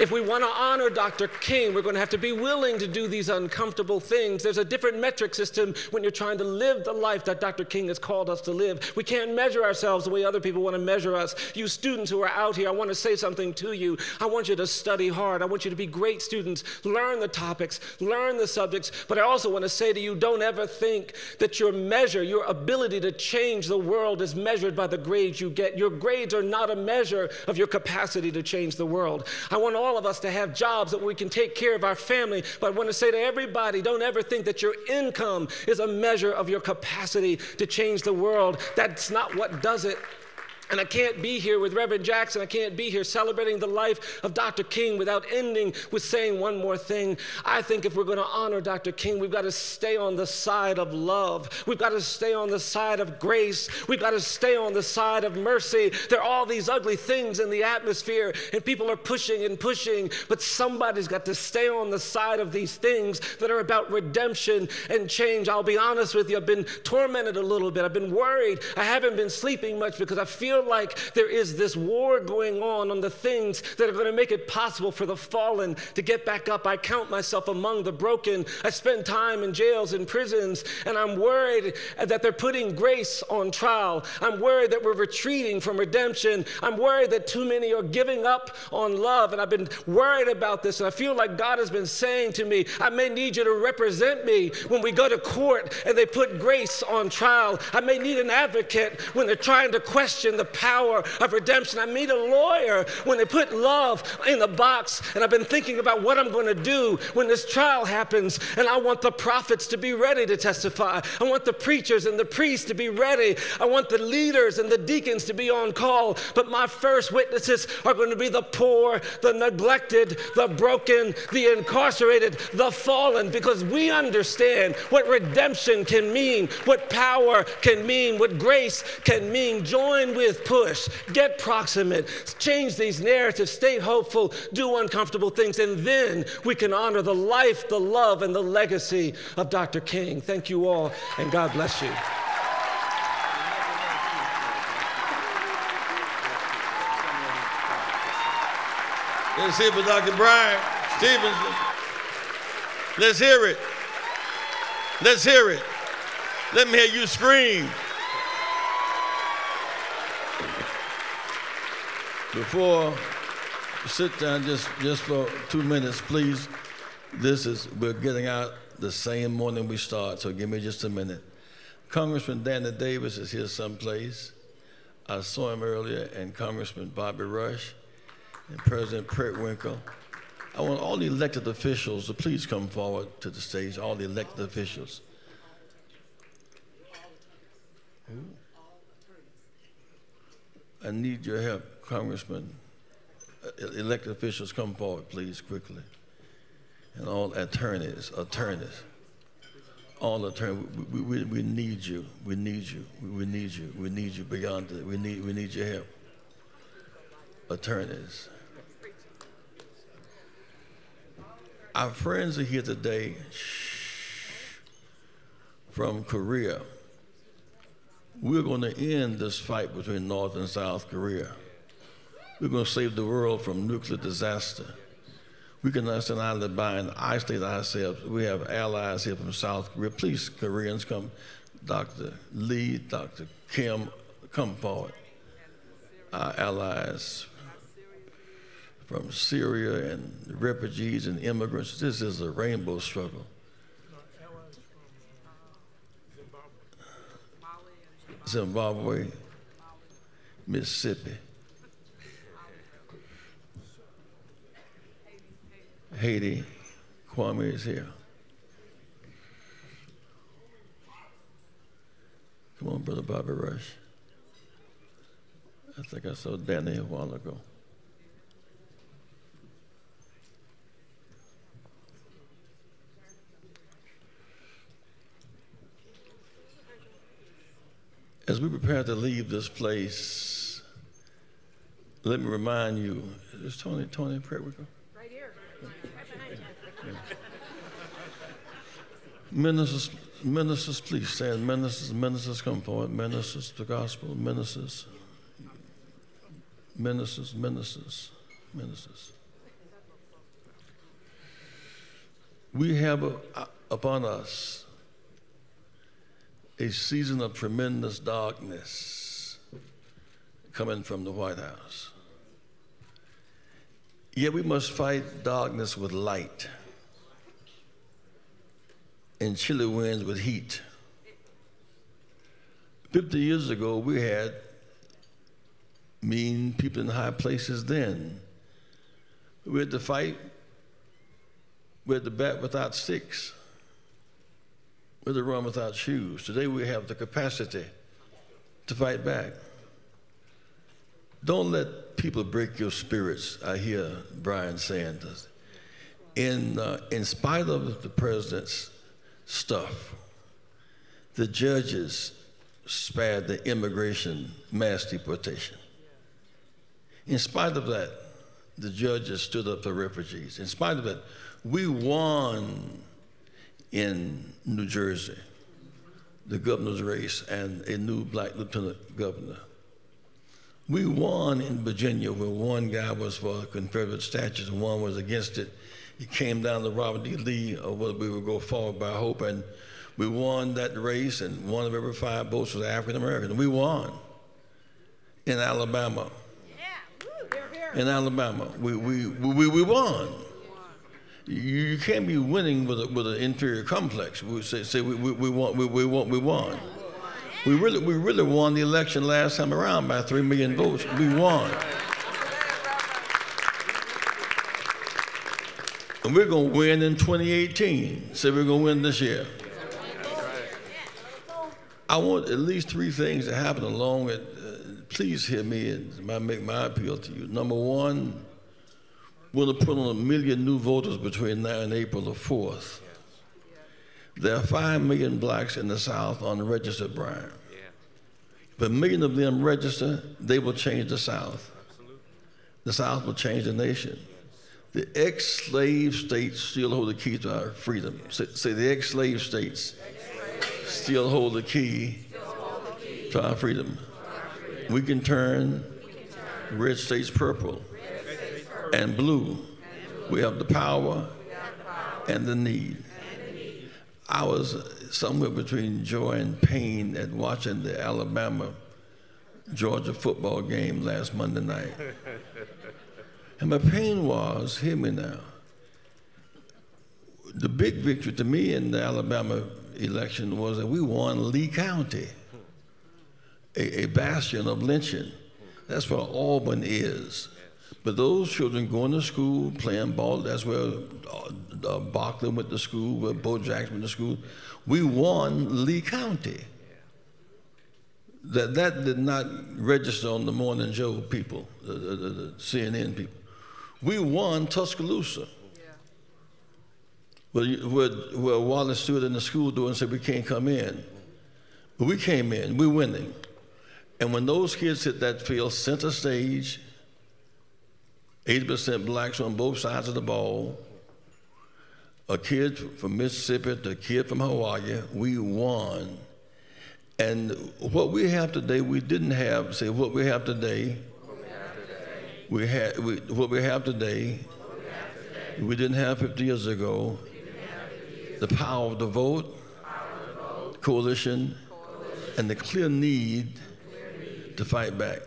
if we want to honor Dr. King, we're going to have to be willing to do these uncomfortable things. There's a different metric system when you're trying to live the life that Dr. King has called us to live. We can't measure ourselves the way other people want to measure us. You students who are out here, I want to say something to you. I want you to study hard. I want you to be great students. Learn the topics, learn the subjects. But I also want to say to you, don't ever think that your measure, your ability to change the world is measured by the grades you get. Your grades are not a measure of your capacity to change the world. I want all of us to have jobs that we can take care of our family. But I want to say to everybody, don't ever think that your income is a measure of your capacity to change the world. That's not what does it. And I can't be here with Reverend Jackson. I can't be here celebrating the life of Dr. King without ending with saying one more thing. I think if we're going to honor Dr. King, we've got to stay on the side of love. We've got to stay on the side of grace. We've got to stay on the side of mercy. There are all these ugly things in the atmosphere, and people are pushing and pushing, but somebody's got to stay on the side of these things that are about redemption and change. I'll be honest with you, I've been tormented a little bit. I've been worried. I haven't been sleeping much because I feel like there is this war going on the things that are going to make it possible for the fallen to get back up. I count myself among the broken. I spend time in jails and prisons, and I'm worried that they're putting grace on trial. I'm worried that we're retreating from redemption. I'm worried that too many are giving up on love, and I've been worried about this, and I feel like God has been saying to me, I may need you to represent me when we go to court and they put grace on trial. I may need an advocate when they're trying to question the power of redemption. I need a lawyer when they put love in the box. And I've been thinking about what I'm going to do when this trial happens. And I want the prophets to be ready to testify. I want the preachers and the priests to be ready. I want the leaders and the deacons to be on call. But my first witnesses are going to be the poor, the neglected, the broken, the incarcerated, the fallen, because we understand what redemption can mean, what power can mean, what grace can mean. Join with Push, get proximate, change these narratives, stay hopeful, do uncomfortable things, and then we can honor the life, the love, and the legacy of Dr. King. Thank you all, and God bless you. Let's hear it for Dr. Brian Stevenson. Let's hear it. Let's hear it. Let me hear you scream. Before you sit down, just for 2 minutes, please. We're getting out the same morning we start, so give me just a minute. Congressman Danny Davis is here someplace. I saw him earlier, and Congressman Bobby Rush and President Prewinkle. I want all the elected officials to please come forward to the stage, all the elected officials. I need your help, Congressman. Elected officials, come forward, please, quickly. And all attorneys, all attorneys, we need you. We need you. We need you. We need you beyond it. We need your help. Attorneys. Our friends are here today from Korea. We're going to end this fight between North and South Korea. We're going to save the world from nuclear disaster. We can understand by and isolate ourselves. We have allies here from South Korea. Please, Koreans, come. Dr. Lee, Dr. Kim, come forward. Our allies from Syria and refugees and immigrants. This is a rainbow struggle. Zimbabwe, Mississippi, Haiti. Kwame is here. Come on, Brother Bobby Rush. I think I saw Danny a while ago. As we prepare to leave this place, let me remind you, is Tony prayer we go? Right here. Right behind you. Ministers, please stand. Ministers, come forward. Ministers, the gospel. Ministers. We have upon us a season of tremendous darkness coming from the White House. Yet we must fight darkness with light and chilly winds with heat. 50 years ago, we had mean people in high places then. We had to fight. We had to bat without sticks. We had to run without shoes. Today we have the capacity to fight back. Don't let people break your spirits, I hear Brian saying this. In spite of the president's stuff, the judges spared the immigration mass deportation. In spite of that, the judges stood up for refugees. In spite of that, we won in New Jersey, the governor's race and a new black lieutenant governor. We won in Virginia where one guy was for Confederate statues and one was against it. It came down to Robert E. Lee or whether we would go forward by hope, and we won that race, and one of every 5 votes was African American. We won in Alabama. In Alabama, we won. You can't be winning with an inferior complex. We say we won. We really won the election last time around by 3 million votes. We won. And we're going to win in 2018. So we're going to win this year. I want at least 3 things to happen along with. Please hear me and make my appeal to you. Number one, we're going to put on 1 million new voters between now and April the 4th. There are 5 million blacks in the South unregistered, Brian. If 1 million of them register, they will change the South. The South will change the nation. The ex-slave states still hold the key to our freedom. Say the ex-slave states still hold the key to our freedom. We can turn red states purple and blue. We have the power and the need. I was somewhere between joy and pain at watching the Alabama-Georgia football game last Monday night. And my pain was, hear me now, the big victory to me in the Alabama election was that we won Lee County, a bastion of lynching. That's where Auburn is. But those children going to school, playing ball, that's where Barkley went to school, where Bo Jackson went to school. We won Lee County. That did not register on the Morning Joe people, the CNN people. We won Tuscaloosa. Where Wallace stood in the school door and said, we can't come in. But we came in, we're winning. And when those kids hit that field, center stage, 80% blacks on both sides of the ball, a kid from Mississippi to a kid from Hawaii, we won. And what we have today, we didn't have, say what we have today, we didn't have 50 years ago. The power of the vote, coalition, and the clear need to fight back.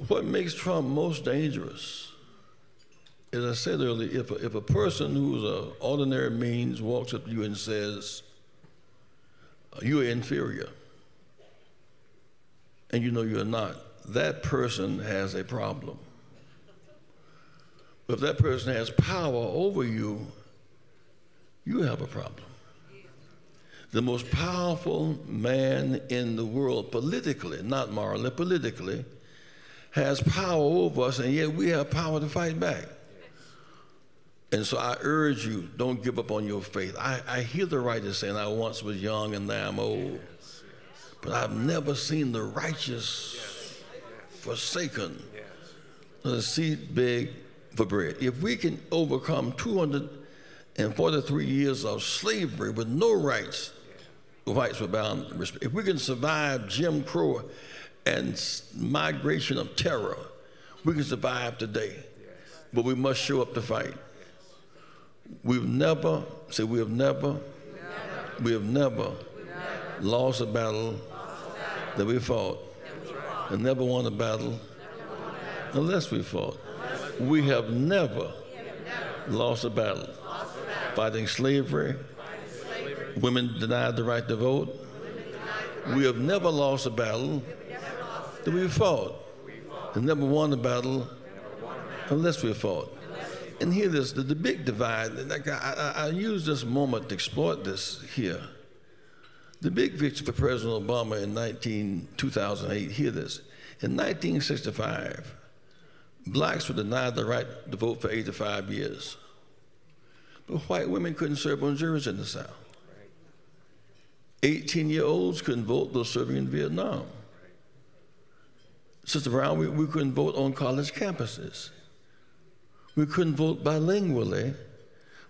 What makes Trump most dangerous, as I said earlier, if a person who's an ordinary means walks up to you and says, you're inferior, and you know you're not, that person has a problem. But if that person has power over you, you have a problem. The most powerful man in the world, politically, not morally, politically, has power over us, and yet we have power to fight back. And so I urge you, don't give up on your faith. I hear the writer saying, I once was young and now I'm old. But I've never seen the righteous forsaken, nor the seed beg for bread. If we can overcome 243 years of slavery with no rights, whites were bound to respect. If we can survive Jim Crow and migration of terror, we can survive today. But we must show up to fight. We have never lost a battle that we fought, and never won a battle unless we fought. We have never lost a battle fighting slavery. Women denied the right to vote. We have never lost a battle that we fought, and never won a battle unless we fought. And here this, the big divide, like I use this moment to exploit this here. The big victory for President Obama in 2008, hear this. In 1965, blacks were denied the right to vote for 85 years. But white women couldn't serve on juries in the South. 18-year-olds couldn't vote, those serving in Vietnam. Sister Brown, we couldn't vote on college campuses. We couldn't vote bilingually.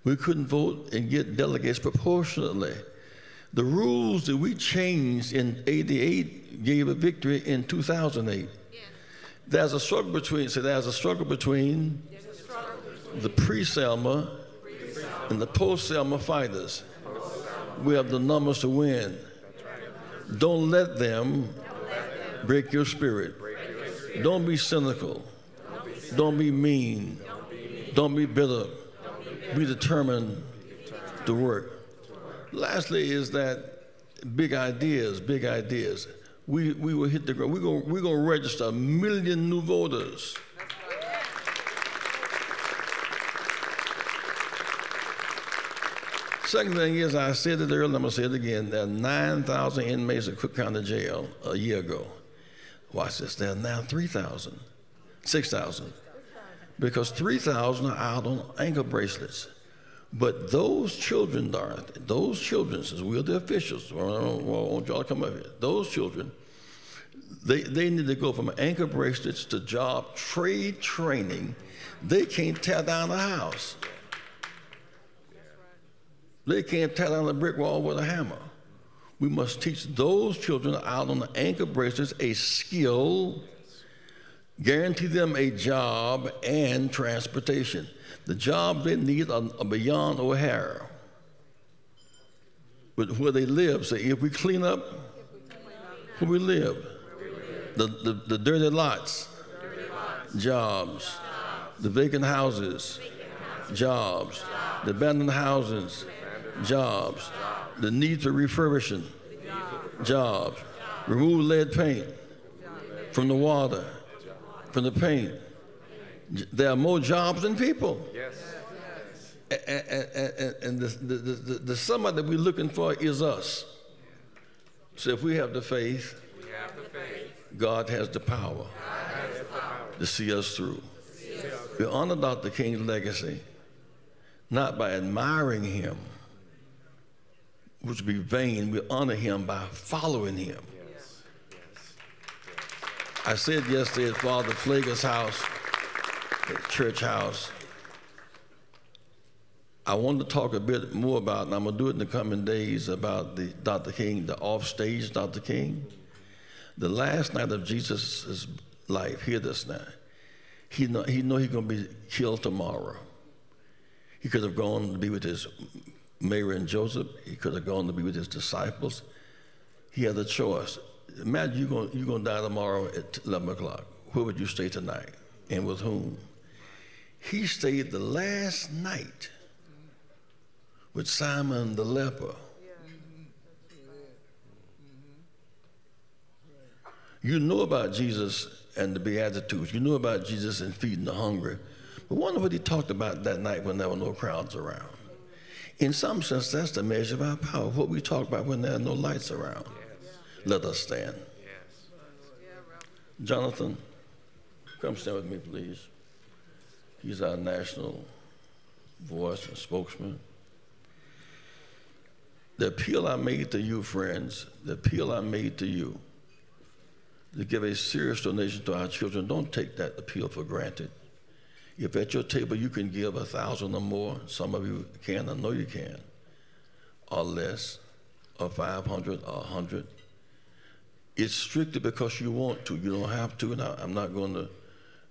We couldn't vote and get delegates proportionately. The rules that we changed in '88 gave a victory in 2008. There's a struggle between the pre-Selma and the post-Selma fighters. We have the numbers to win. Don't let them break your spirit. Don't be cynical. Don't be mean. Don't be bitter. Be determined to work. Lastly is that big ideas. We will hit the ground. We're going to register 1 million new voters. Second thing is, I said it earlier, I'm going to say it again, there are 9,000 inmates at Cook County Jail a year ago. Watch this, there are now 3,000, 6,000. Because 3,000 are out on ankle bracelets. But those children, Dorothy, since we're the officials, I want y'all to come up here, those children, they need to go from ankle bracelets to job trade training. They can't tear down a house. They can't tear down a brick wall with a hammer. We must teach those children out on the ankle bracelets a skill, guarantee them a job and transportation. The jobs they need are beyond O'Hara. But where they live, say, if we clean up where we live, the dirty lots, jobs, the vacant houses, jobs, the abandoned houses, jobs, the need for refurbishing, jobs, remove lead paint from the water, from the paint. There are more jobs than people. Yes. And the somebody that we're looking for is us. So if we have the faith, God has the power to see us through. We honor Dr. King's legacy, not by admiring him, which would be vain. We honor him by following him. I said yesterday at Father Flager's house, at church house, I wanted to talk a bit more about, and I'm going to do it in the coming days, about the Dr. King, the offstage Dr. King. The last night of Jesus' life, hear this now, he know he's going to be killed tomorrow. He could have gone to be with his Mary and Joseph. He could have gone to be with his disciples. He had a choice. Imagine you're going to die tomorrow at 11 o'clock. Where would you stay tonight, and with whom? He stayed the last night with Simon the leper. You know about Jesus and the Beatitudes. You know about Jesus and feeding the hungry. But wonder what he talked about that night when there were no crowds around. In some sense, that's the measure of our power, what we talk about when there are no lights around. Yes. Let us stand. Yes. Jonathan, come stand with me, please. He's our national voice and spokesman. The appeal I made to you, friends, the appeal I made to you to give a serious donation to our children, don't take that appeal for granted. If at your table you can give 1,000 or more, some of you can, I know you can, or less, or 500 or 100, it's strictly because you want to. You don't have to, and I'm not going to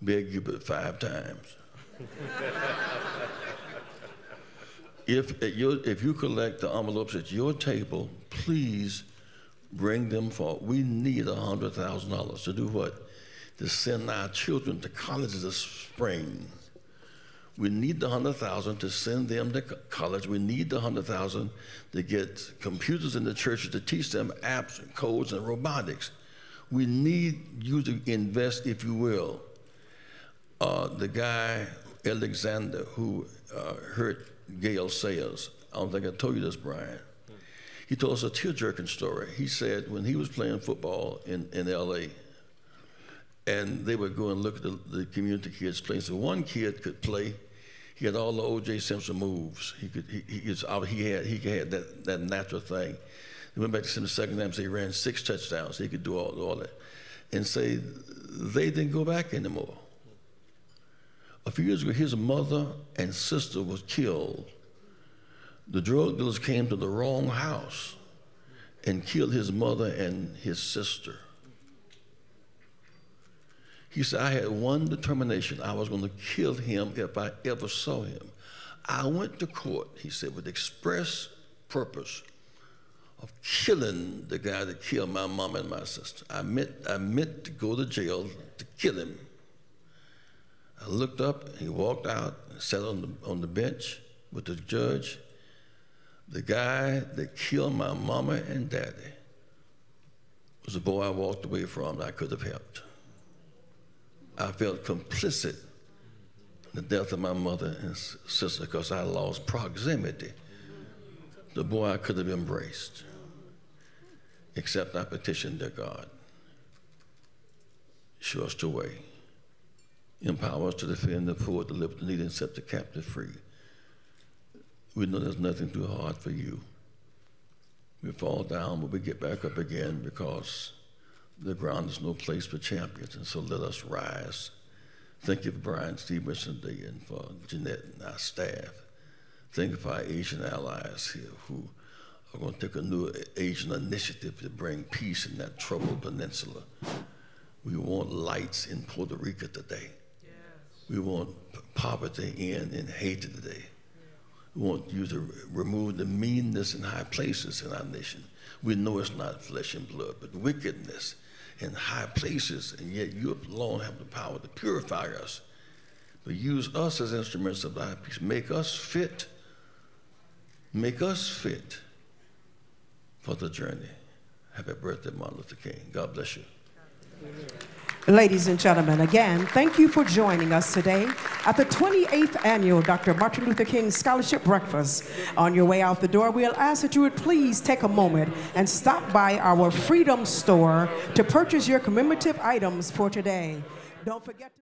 beg you but 5 times. If you collect the envelopes at your table, please bring them forward. We need $100,000 to do what? To send our children to college this spring. We need the $100,000 to send them to college. We need the $100,000 to get computers in the churches to teach them apps and codes and robotics. We need you to invest, if you will. The guy, Alexander, who hurt Gail Sayers, I don't think I told you this, Brian. He told us a tear-jerking story. He said when he was playing football in LA, and they would go and look at the community kids playing. So one kid could play. He had all the O.J. Simpson moves. He had that natural thing. He went back to him the second time, so he ran 6 touchdowns. He could do all that. And say they didn't go back anymore. A few years ago, his mother and sister was killed. The drug dealers came to the wrong house and killed his mother and his sister. He said, I had one determination. I was going to kill him if I ever saw him. I went to court, he said, with express purpose of killing the guy that killed my mom and my sister. I meant to go to jail to kill him. I looked up, he walked out, and sat on the bench with the judge. The guy that killed my mama and daddy was the boy I walked away from that I could have helped. I felt complicit in the death of my mother and sister because I lost proximity. The boy I could have embraced, except I petitioned their God. Show us the way. Empower us to defend the poor, to live the needy, and set the captive free. We know there's nothing too hard for you. We fall down, but we get back up again because the ground is no place for champions, and so let us rise. Thank you for Brian Stevenson Day and for Jeanette and our staff. Thank you for our Asian allies here who are going to take a new Asian initiative to bring peace in that troubled peninsula. We want lights in Puerto Rico today. Yes. We want poverty and hatred today. We want you to remove the meanness in high places in our nation. We know it's not flesh and blood, but wickedness in high places, and yet you alone have the power to purify us. But use us as instruments of thy peace. Make us fit for the journey. Happy birthday, Martin Luther King. God bless you. Ladies and gentlemen, again, thank you for joining us today at the 28th Annual Dr. Martin Luther King Scholarship Breakfast. On your way out the door, we'll ask that you would please take a moment and stop by our Freedom Store to purchase your commemorative items for today. Don't forget to